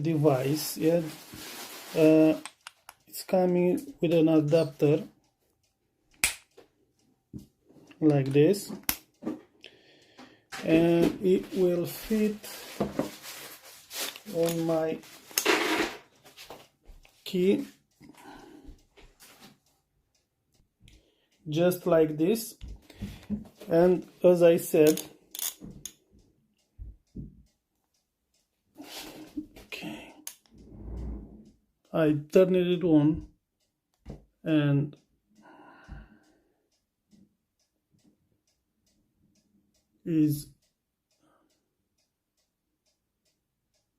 device, yeah, it's coming with an adapter like this, and it will fit on my key just like this. And as I said, okay, I turned it on, and is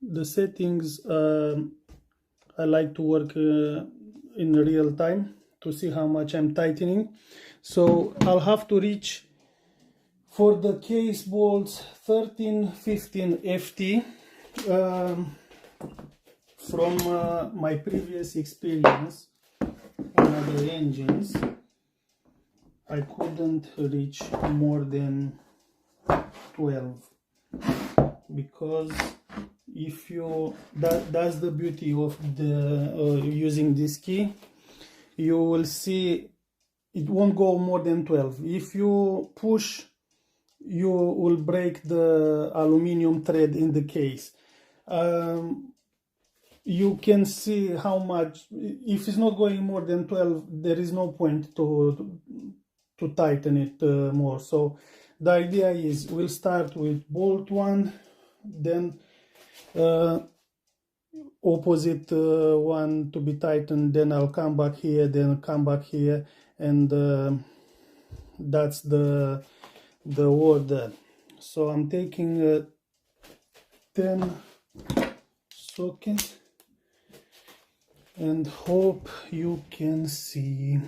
the settings. I like to work in real time to see how much I'm tightening. So I'll have to reach for the case bolts 13-15 FT. From my previous experience on other engines, I couldn't reach more than 12, because if you that's the beauty of the using this key. You will see it won't go more than 12. If you push, you will break the aluminum thread in the case. You can see how much. If it's not going more than 12, there is no point to tighten it more. So the idea is we'll start with bolt 1, then opposite one to be tightened, then I'll come back here, then come back here, and that's the order. So I'm taking a 10 socket and hope you can see.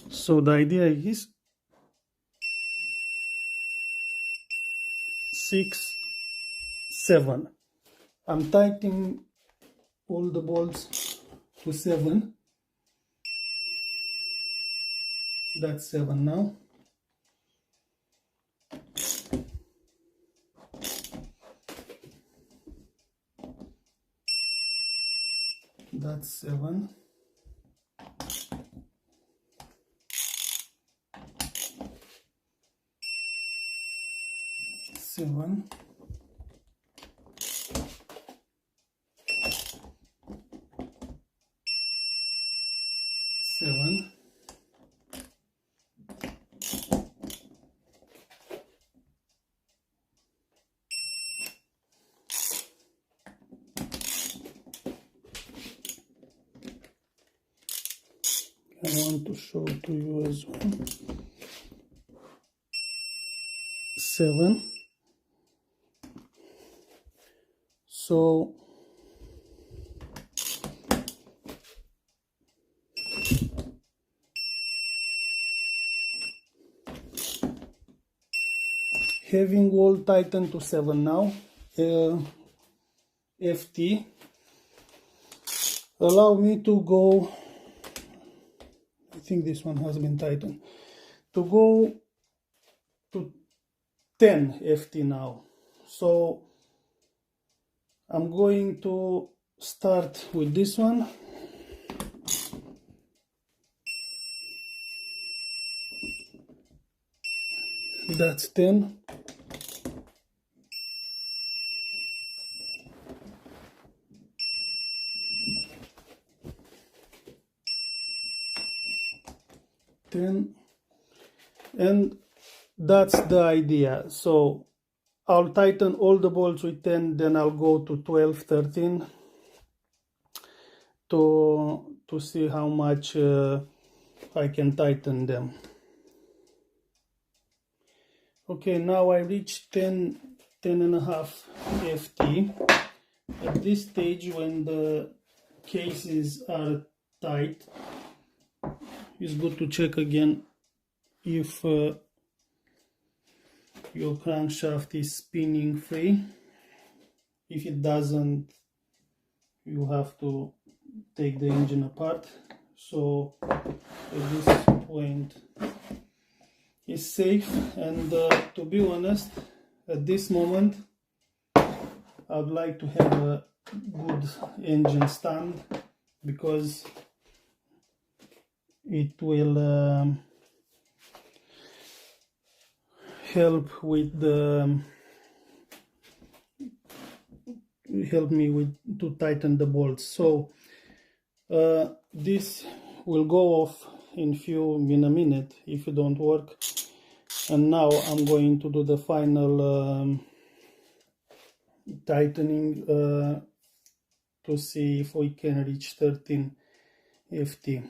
So the idea is 6, 7. I'm tightening all the bolts to 7. That's 7 now. That's 7. Seven. Seven. I want to show to you as well. 7. So having all tightened to 7 now, FT allow me to go, I think this one has been tightened, to go to 10 FT now. So I'm going to start with this one. That's 10. And that's the idea. So I'll tighten all the bolts with 10, then I'll go to 12, 13 to see how much I can tighten them. Okay, now I reached 10 and a half FT. At this stage, when the cases are tight, it's good to check again if your crankshaft is spinning free. If it doesn't, you have to take the engine apart. So at this point it's safe, and to be honest, at this moment I'd like to have a good engine stand, because it will help with the help me with to tighten the bolts. So this will go off in a minute if it don't work. And now I'm going to do the final tightening to see if we can reach 13 FT.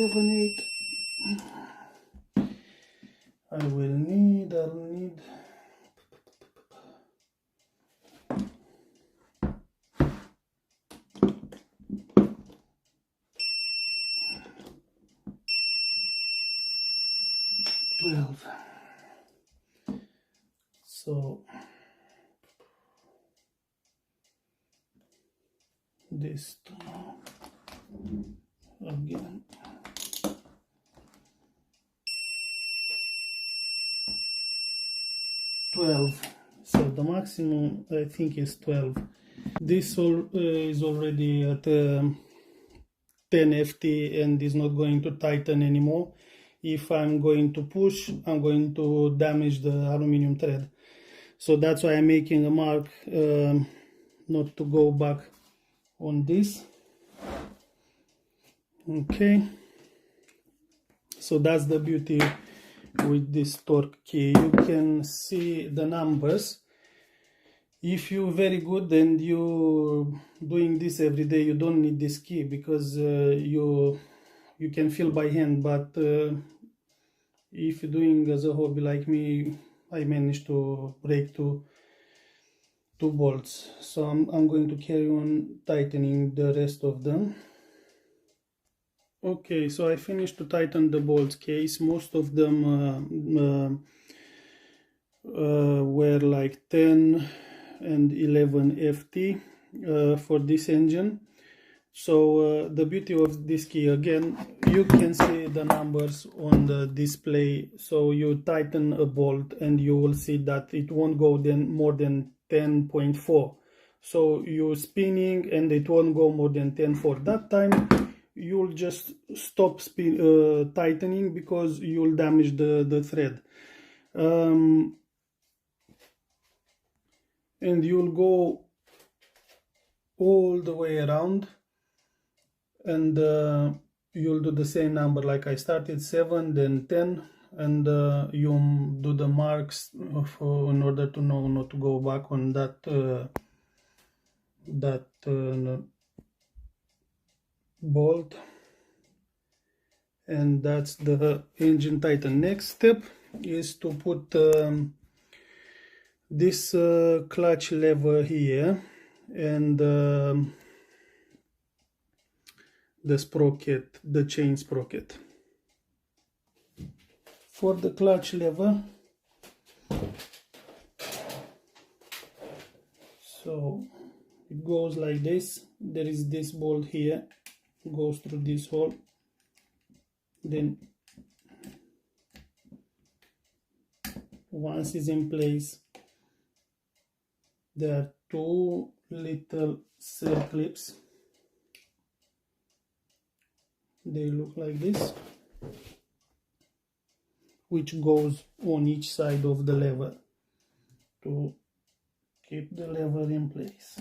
11, 8. I'll need 12. So this again. So the maximum I think is 12. This is already at 10 FT and is not going to tighten anymore. If I'm going to push, I'm going to damage the aluminum thread. So that's why I'm making a mark not to go back on this. Okay, so that's the beauty with this torque key. You can see the numbers. If you're very good and you're doing this every day, you don't need this key because you can feel by hand. But if you're doing as a hobby like me, I managed to break two bolts. So I'm going to carry on tightening the rest of them. Okay, so I finished to tighten the bolt case. Most of them were like 10 and 11 FT for this engine. So the beauty of this key, again, you can see the numbers on the display. So you tighten a bolt and you will see that it won't go then more than 10.4. So you're spinning and it won't go more than 10.4. That time you'll just stop tightening because you'll damage the thread. And you'll go all the way around and you'll do the same number like I started, 7 then 10, and you do the marks in order to know not to go back on that bolt. And that's the engine tighten. Next step is to put this clutch lever here and the sprocket, the chain sprocket. For the clutch lever, so it goes like this. There is this bolt here, goes through this hole, then once it's in place, there are two little circlips. They look like this, which goes on each side of the lever to keep the lever in place.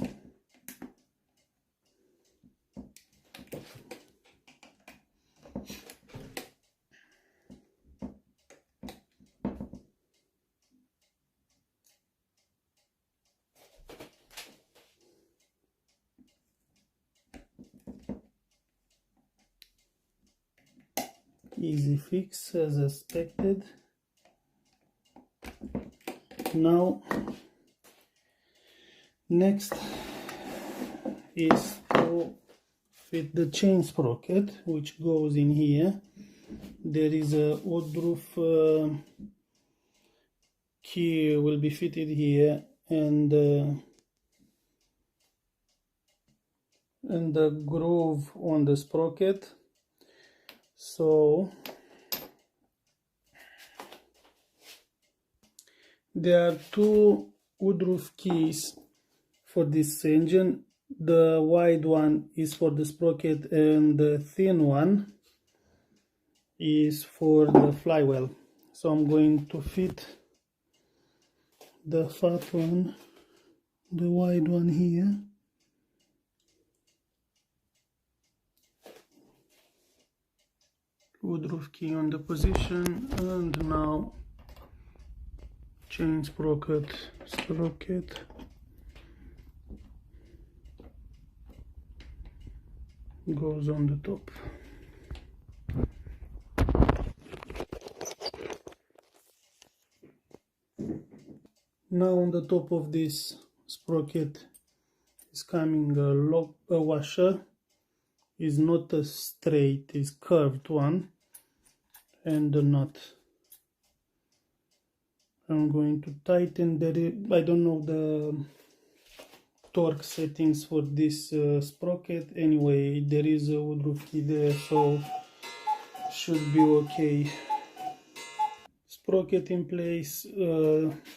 Easy fix as expected. Now next is to fit the chain sprocket, which goes in here. There is a Woodruff key will be fitted here, and the groove on the sprocket. So there are two Woodruff keys for this engine. The wide one is for the sprocket and the thin one is for the flywheel. So I'm going to fit the fat one, the wide one here. Woodruff key on the position, and now chain sprocket goes on the top. Now on the top of this sprocket is coming a washer. Is not a straight, is curved one, and a nut. I'm going to tighten I don't know the torque settings for this sprocket. Anyway, there is a woodruff key there, so should be okay. Sprocket in place,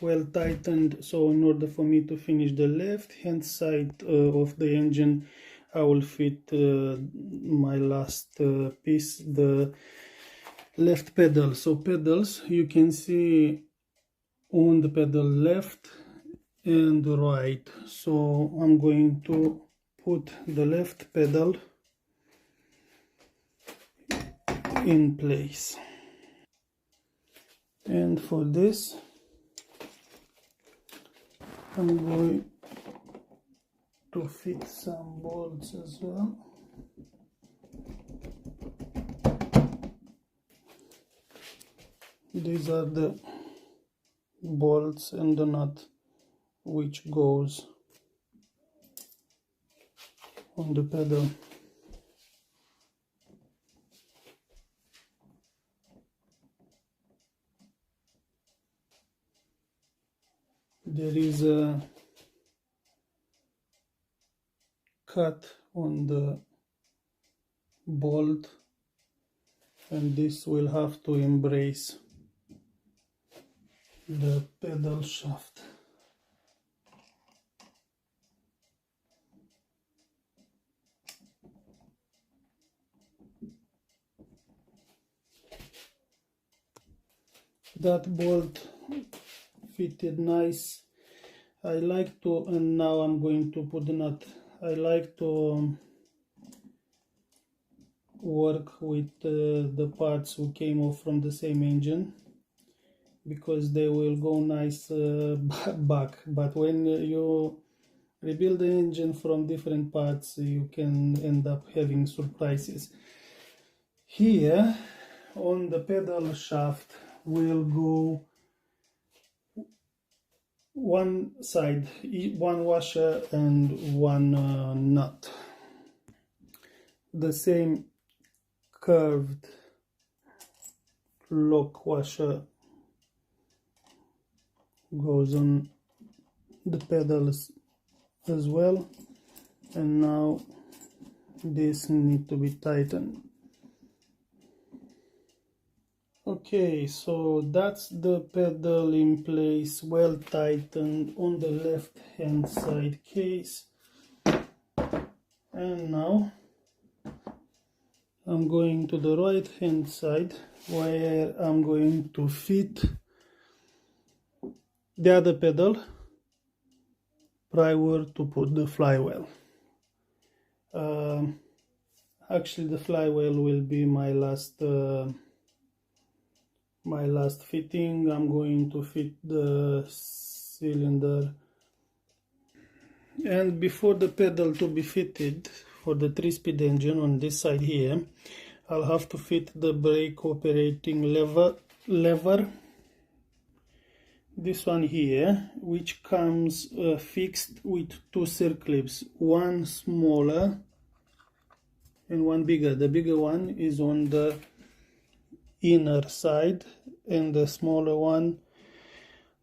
well tightened. So in order for me to finish the left hand side of the engine, I will fit my last piece, the left pedal. So pedals, you can see on the pedal left and right. So I'm going to put the left pedal in place. And for this, I'm going to fit some bolts as well. These are the bolts and the nut which goes on the pedal. There is a cut on the bolt, and this will have to embrace the pedal shaft. That bolt fitted nice. I like to, and now I'm going to put the nut. I like to work with the parts who came off from the same engine, because they will go nice back. But when you rebuild the engine from different parts, you can end up having surprises. Here on the pedal shaft will go one side, one washer and one nut. The same curved lock washer goes on the pedals as well, and now this need to be tightened. Okay, so that's the pedal in place, well tightened on the left hand side case. And now I'm going to the right hand side, where I'm going to fit the other pedal prior to put the flywheel. Actually the flywheel will be my last fitting. I'm going to fit the cylinder, and before the pedal to be fitted for the 3-speed engine on this side here, I'll have to fit the brake operating lever, this one here, which comes fixed with 2 circlips, one smaller and one bigger. The bigger one is on the inner side and the smaller one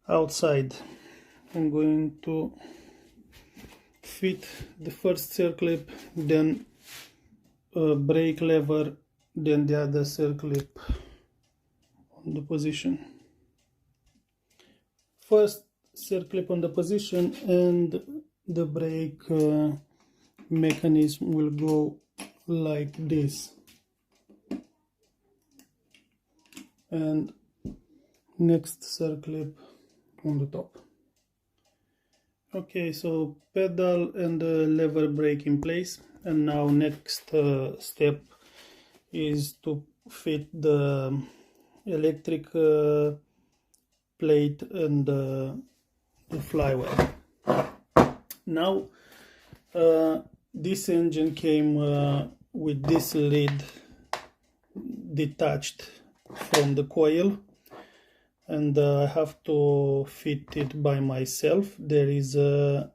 outside. I'm going to fit the first circlip, then a brake lever, then the other circlip on the position. First circlip on the position, and the brake mechanism will go like this, and next circlip on the top. Okay, so pedal and the lever brake in place, and now next step is to fit the electric plate and the flywheel. Now this engine came with this lid detached from the coil. and I have to fit it by myself. There is a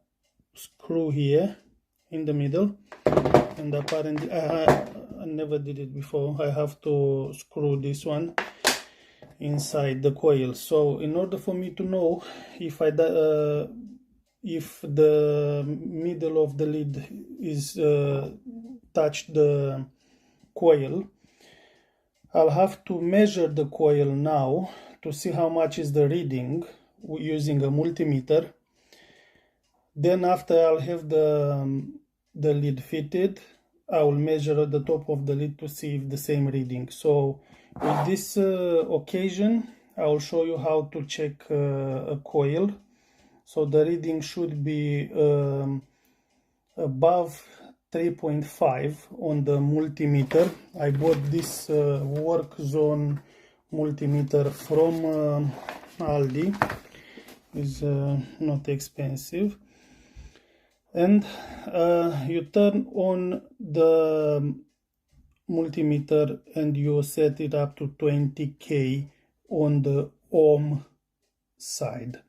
screw here in the middle, and apparently I never did it before. I have to screw this one inside the coil. So in order for me to know if if the middle of the lid is touched the coil, I'll have to measure the coil now to see how much is the reading using a multimeter. Then after I'll have the lid fitted, I will measure at the top of the lid to see if the same reading. So with this occasion, I will show you how to check a coil. So the reading should be above 3.5 on the multimeter. I bought this work zone multimeter from Aldi. It's not expensive. And you turn on the multimeter and you set it up to 20K on the ohm side.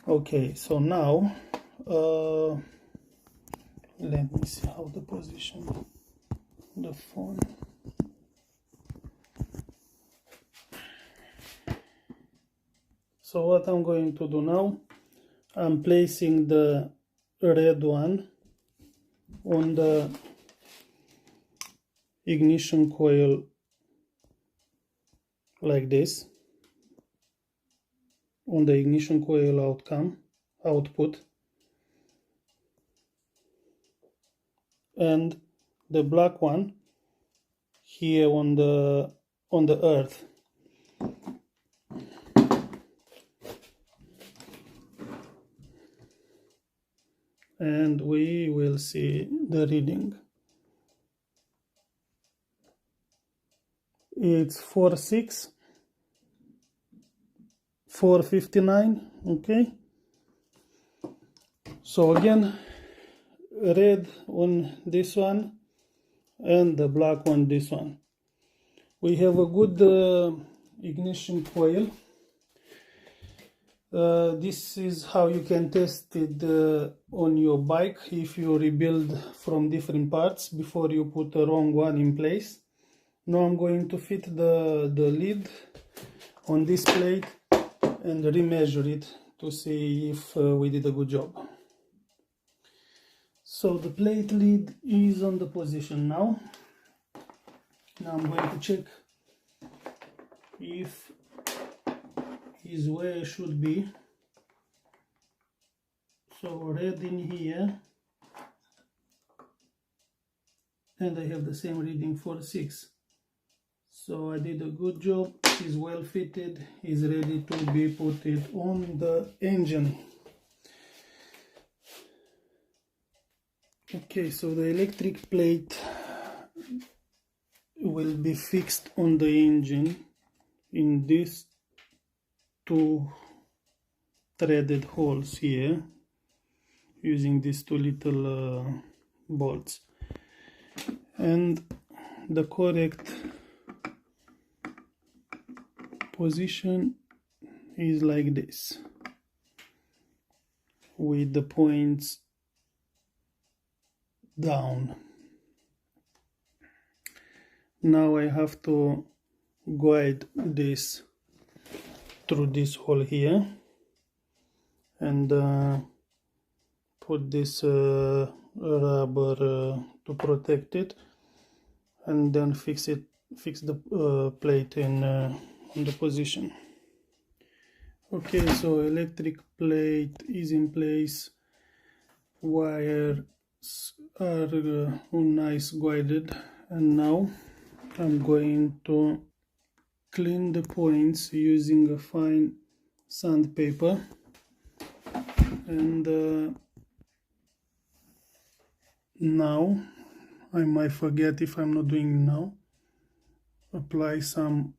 Okay, so now let me see how to position the phone. So what I'm going to do now, I'm placing the red one on the ignition coil like this, on the ignition coil output, and the black one here on the earth. And we will see the reading. It's 4.6, 4.59, okay? So again, red on this one and the black on this one. We have a good ignition coil. This is how you can test it on your bike if you rebuild from different parts before you put the wrong one in place. Now I'm going to fit the lid on this plate and remeasure it to see if we did a good job. So the plate lid is on the position now. Now I'm going to check if is where it should be. So red in here, and I have the same reading for 6. So I did a good job. Is well fitted, is ready to be put it on the engine. Okay, so the electric plate will be fixed on the engine in these 2 threaded holes here using these 2 little bolts, and the correct position is like this, with the points down. Now I have to guide this through this hole here and put this rubber to protect it, and then fix the plate in the position. Okay, so electric plate is in place, wires are nice guided, and now I'm going to clean the points using a fine sandpaper, and now I might forget if I'm not doing it now, apply some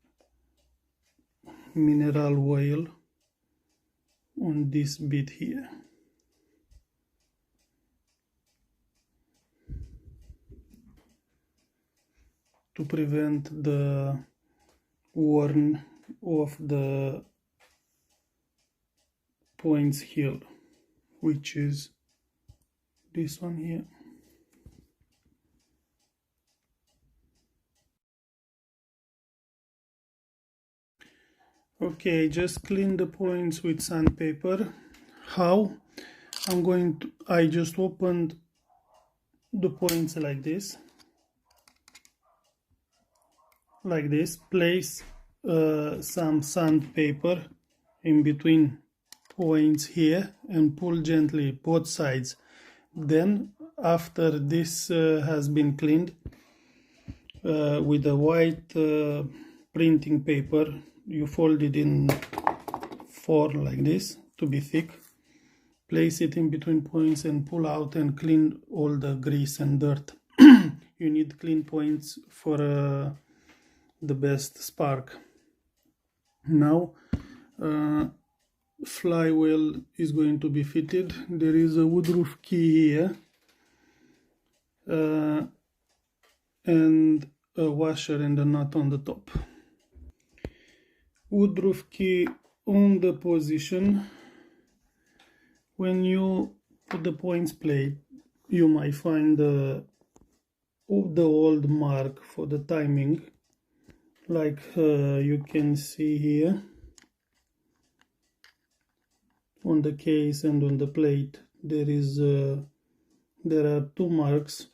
mineral oil on this bit here. To prevent the worn of the points here, which is this one here. Okay, just clean the points with sandpaper. How? I just opened the points like this, place some sandpaper in between points here and pull gently both sides. Then after this has been cleaned with a white printing paper, you fold it in 4 like this to be thick, place it in between points and pull out and clean all the grease and dirt. You need clean points for the best spark. Now flywheel is going to be fitted. There is a Woodruff key here and a washer and a nut on the top. Woodruff key on the position. When you put the points plate, you might find the old mark for the timing, like you can see here on the case and on the plate. There are 2 marks,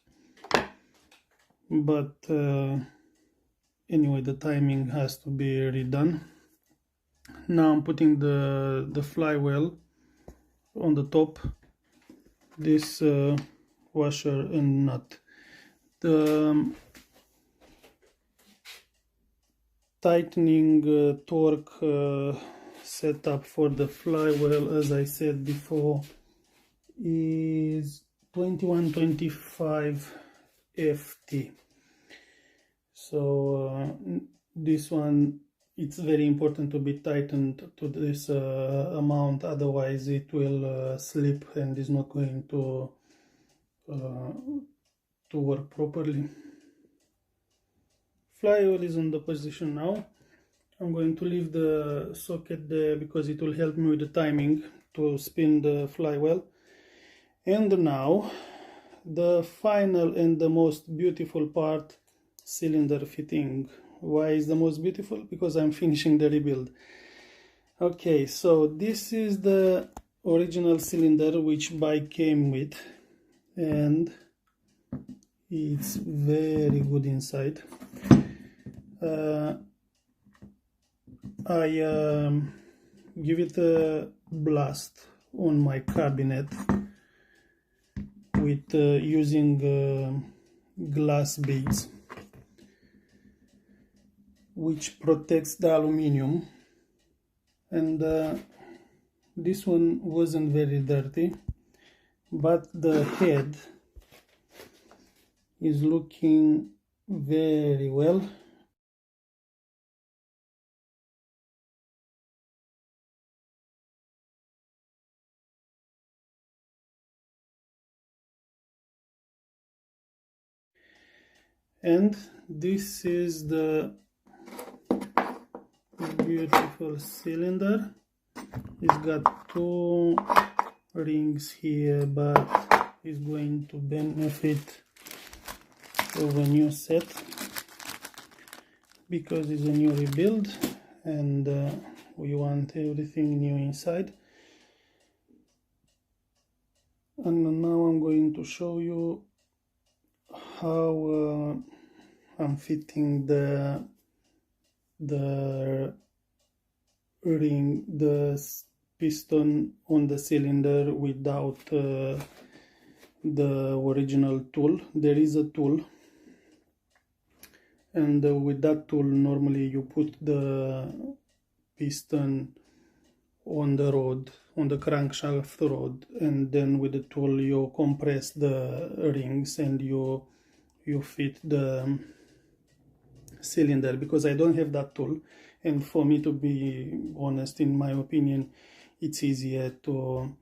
but anyway, the timing has to be redone. Now I'm putting the flywheel on the top, this washer and nut. The tightening torque setup for the flywheel, as I said before, is 2125 FT. So this one, it's very important to be tightened to this amount, otherwise it will slip and is not going to work properly. Flywheel is on the position now. I'm going to leave the socket there because it will help me with the timing to spin the flywheel. And now the final and the most beautiful part, cylinder fitting. Why is the most beautiful? Because I'm finishing the rebuild. Okay, so this is the original cylinder which bike came with, and it's very good inside. I give it a blast on my cabinet with using glass beads, which protects the aluminium, and this one wasn't very dirty, but the head is looking very well. And this is the beautiful cylinder. It's got 2 rings here, but it's going to benefit of a new set because it's a new rebuild and we want everything new inside. And now I'm going to show you how I'm fitting the ring, the piston on the cylinder without the original tool. There is a tool, and with that tool normally you put the piston on the rod, on the crankshaft rod, and then with the tool you compress the rings and you fit the cylinder. Because I don't have that tool, and for me, to be honest, in my opinion, it's easier to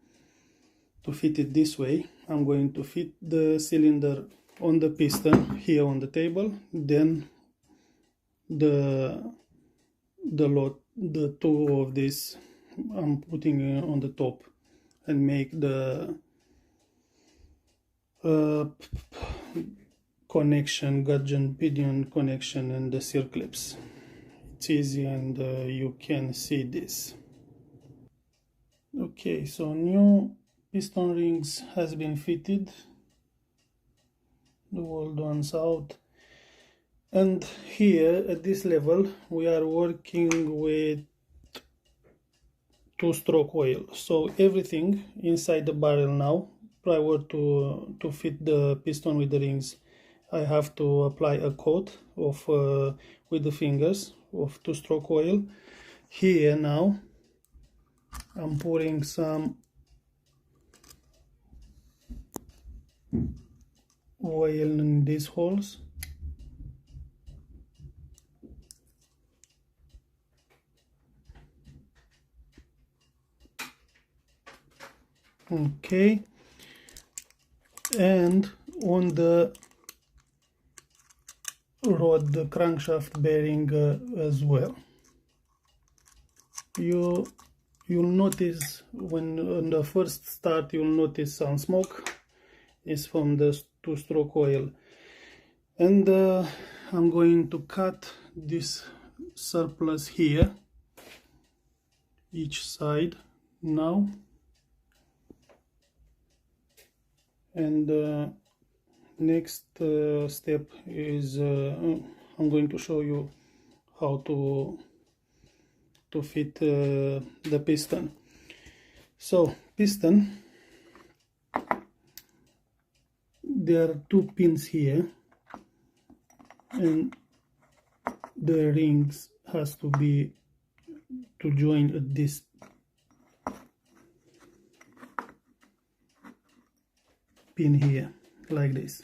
fit it this way. I'm going to fit the cylinder on the piston here on the table, then the the two of this I'm putting on the top and make the connection, gudgeon pinion connection and the circlips. It's easy, and you can see this. Okay, so new piston rings has been fitted, the old ones out, and here at this level we are working with two-stroke oil. So everything inside the barrel now, prior to fit the piston with the rings, I have to apply a coat of with the fingers of two-stroke oil. Here now I'm pouring some oil in these holes. Okay, and on the rod, the crankshaft bearing as well. You'll notice when on the first start you'll notice some smoke. Is from the two-stroke oil, and I'm going to cut this surplus here, each side now, and next step is I'm going to show you how to fit the piston. So piston, there are two pins here, and the rings has to be to join at this pin here, like this.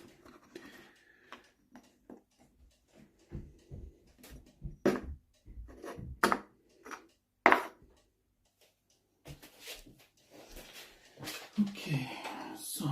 Okay, so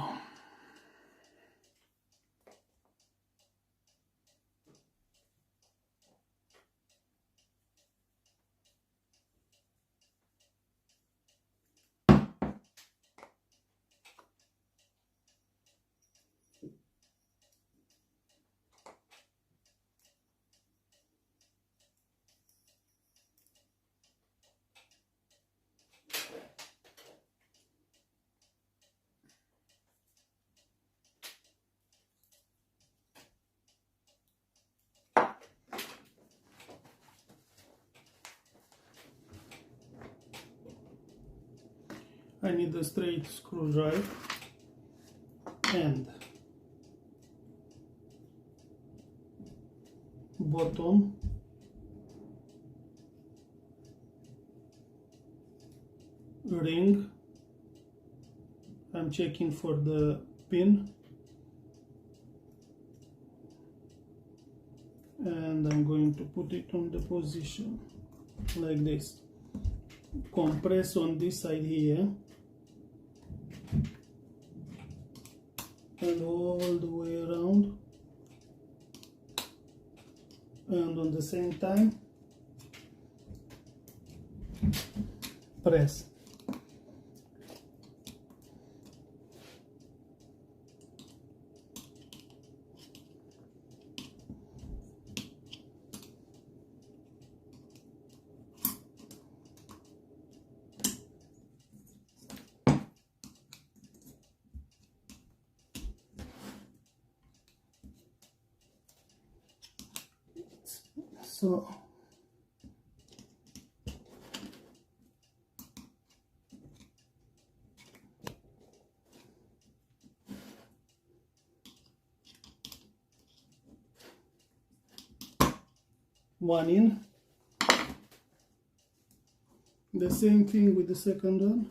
I need a straight screwdriver and bottom, ring. I'm checking for the pin, and I'm going to put it on the position like this. Compress on this side here and all the way around, and on the same time press. So one in, the same thing with the second one,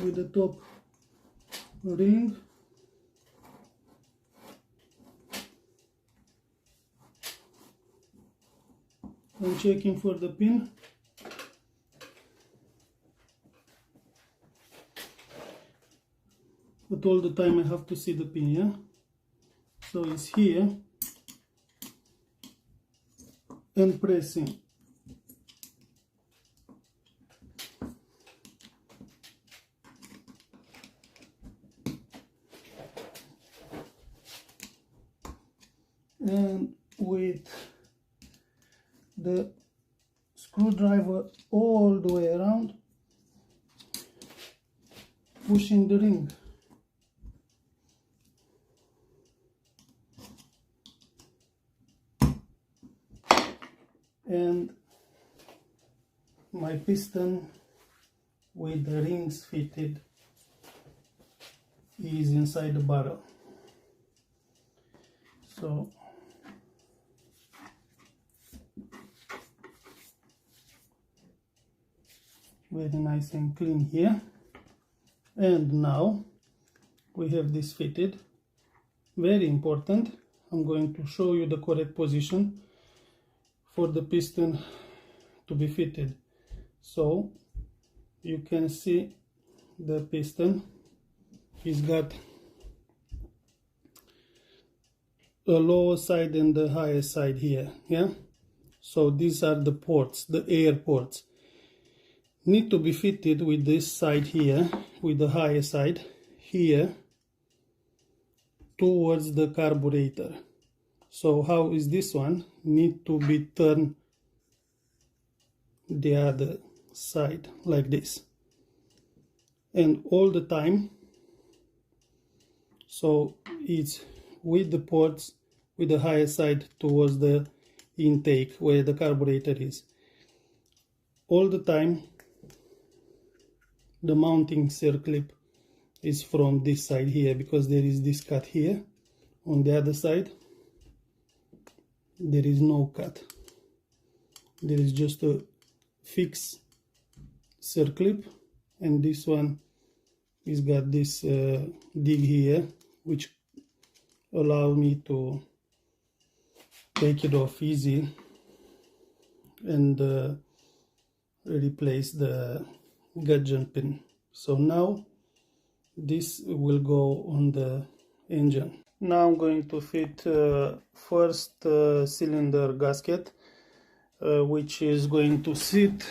with the top ring. I'm checking for the pin. But all the time I have to see the pin, yeah? So it's here, and pressing and with the screwdriver all the way around, pushing the ring. And my piston with the rings fitted is inside the barrel. So very nice and clean here. And now we have this fitted. Very important, I'm going to show you the correct position for the piston to be fitted. So you can see the piston is got a lower side and the higher side here, yeah. So these are the ports, the air ports. Need to be fitted with this side here, with the higher side here towards the carburetor. So how is this one? Need to be turned the other side like this, and all the time. So it's with the ports with the higher side towards the intake where the carburetor is. All the time the mounting circlip is from this side here, because there is this cut here. On the other side there is no cut, there is just a fixed circlip, and this one is got this dig here, which allow me to take it off easy and replace the gudgeon pin. So now this will go on the engine. Now I'm going to fit first cylinder gasket, which is going to sit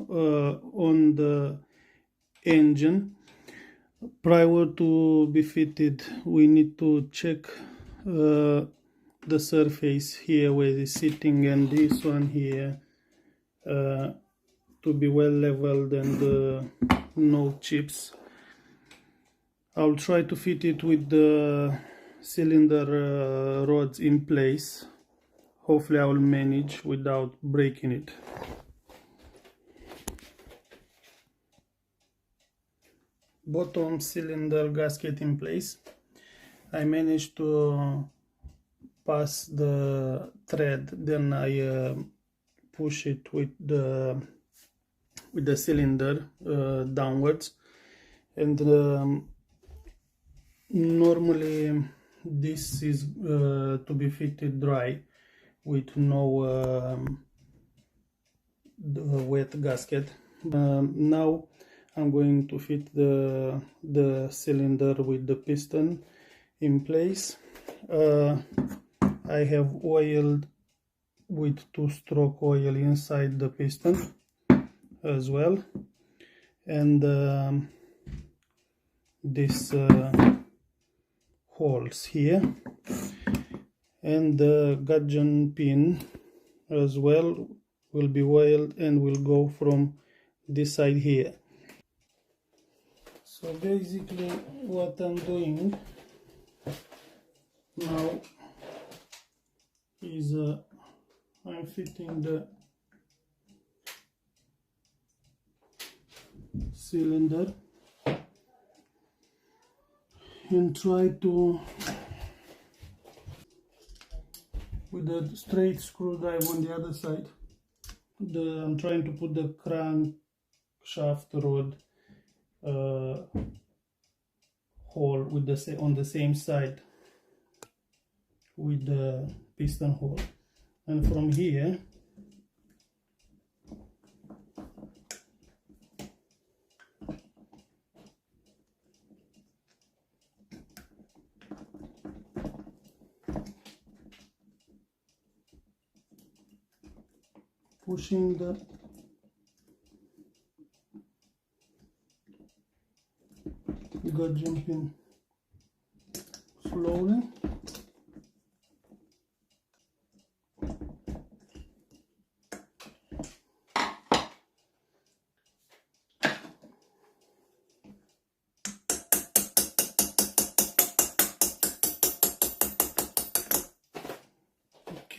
on the engine. Prior to be fitted, we need to check the surface here where it's sitting, and this one here to be well leveled and no chips. I'll try to fit it with the cylinder rods in place. Hopefully I will manage without breaking it. Bottom cylinder gasket in place. I managed to pass the thread, then I push it with the cylinder downwards, and normally this is to be fitted dry with no wet gasket. Now I'm going to fit the cylinder with the piston in place. I have oiled with 2-stroke oil inside the piston as well, and this holes here, and the gudgeon pin as well will be oiled and will go from this side here. So basically what I'm doing now is I'm fitting the cylinder and try to, with a straight screwdriver on the other side, I'm trying to put the crankshaft rod hole with on the same side with the piston hole, and from here pushing the gudgeon pin slowly.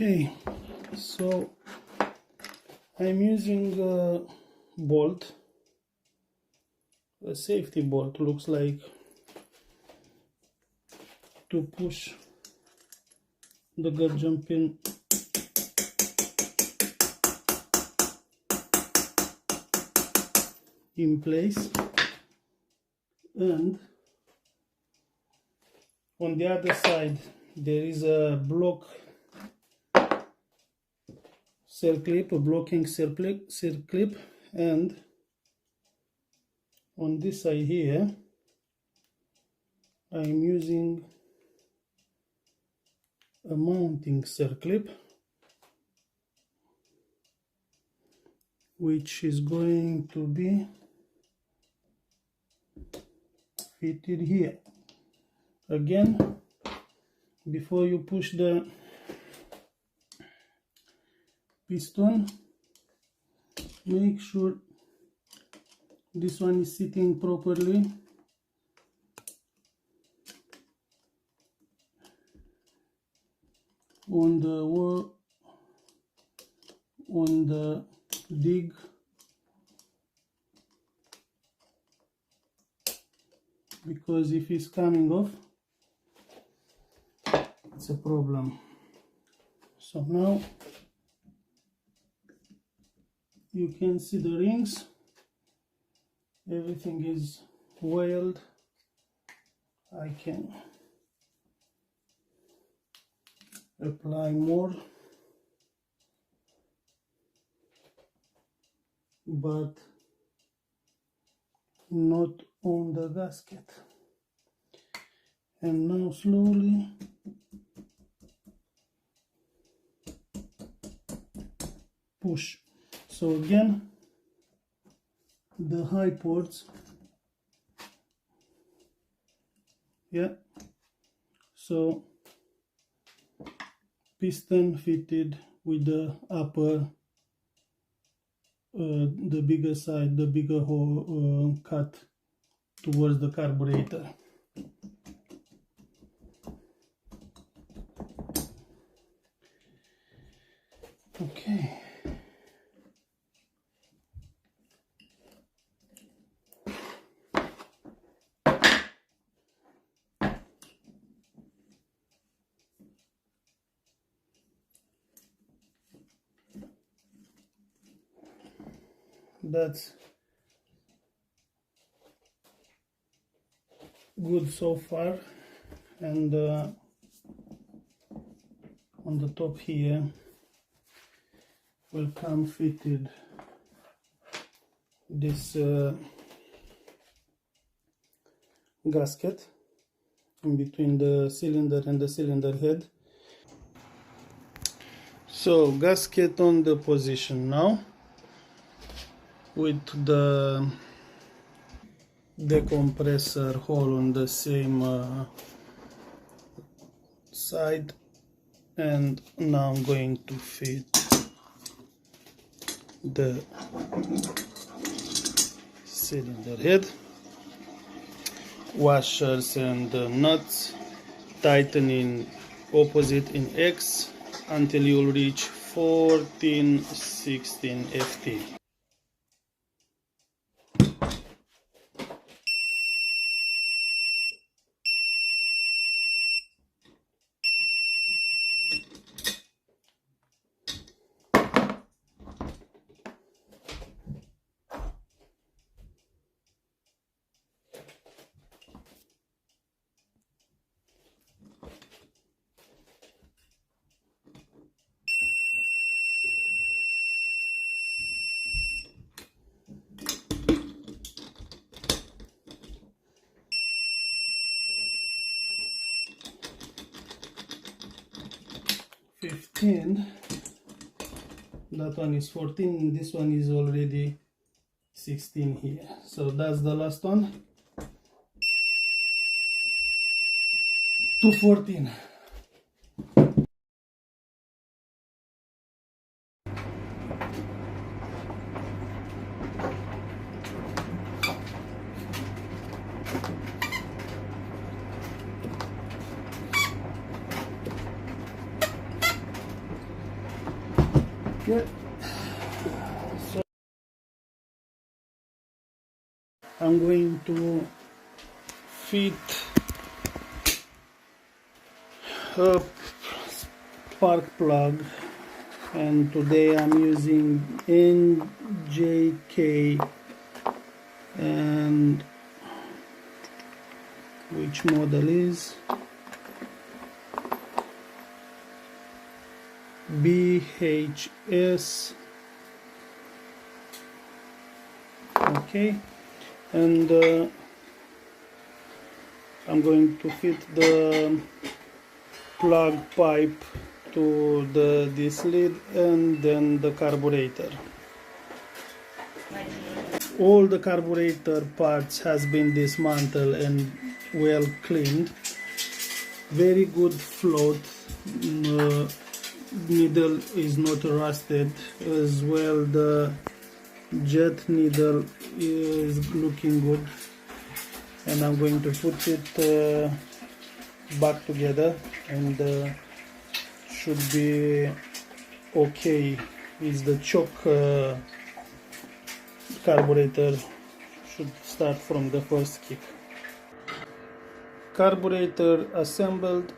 Okay, so I'm using a bolt, a safety bolt, looks like, to push the gudgeon pin in place, and on the other side there is a block circlip, a blocking circlip, and on this side here I'm using a mounting circlip, which is going to be fitted here. Again, before you push the piston, make sure this one is sitting properly. On the dig, because if it's coming off, it's a problem. So now you can see the rings, everything is oiled. I can apply more, but not on the gasket. And now slowly push. So again, the high ports, yeah, so piston fitted with the upper, the bigger side, the bigger hole cut towards the carburetor. Okay. That's good so far, and on the top here will come fitted this gasket in between the cylinder and the cylinder head. So gasket on the position now, with the compressor hole on the same side, and now I'm going to fit the cylinder head, washers and nuts, tightening opposite in X until you'll reach 14-16 FT. That one is 14, this one is already 16 here, so that's the last one to 14. Okay, so I'm going to fit a spark plug, and today I'm using NJK, and which model is BHS. Okay, and I'm going to fit the plug pipe to this lid and then the carburetor. All the carburetor parts has been dismantled and well cleaned. Very good float. Needle is not rusted. As well, the jet needle is looking good, and I'm going to put it back together, and should be okay. Is the choke carburetor should start from the first kick. Carburetor assembled,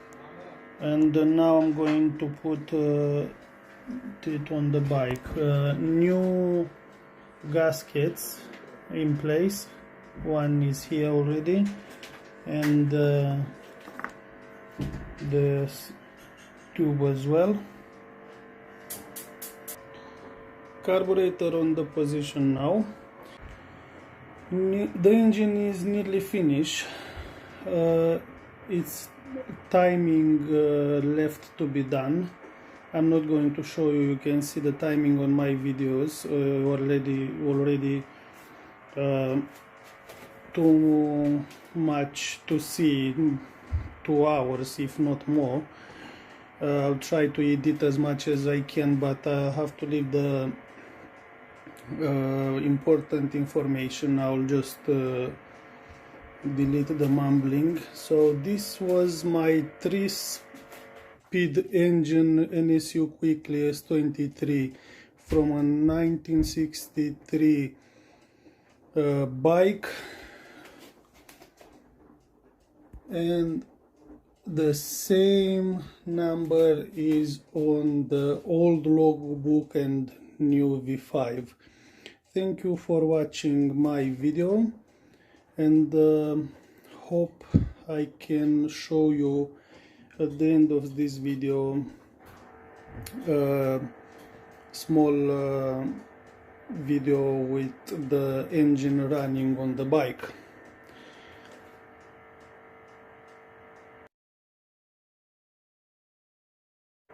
and now I'm going to put it on the bike. New gaskets in place. One is here already, and the tube as well. Carburetor on the position now. The engine is nearly finished. It's timing left to be done. I'm not going to show you. You can see the timing on my videos already. Too much to see. 2 hours, if not more. I'll try to edit as much as I can, but I have to leave the important information. I'll just delete the mumbling. So this was my 3-speed engine NSU Quickly S23 from a 1963 bike, and the same number is on the old logbook and new V5. Thank you for watching my video, and hope I can show you at the end of this video small video with the engine running on the bike.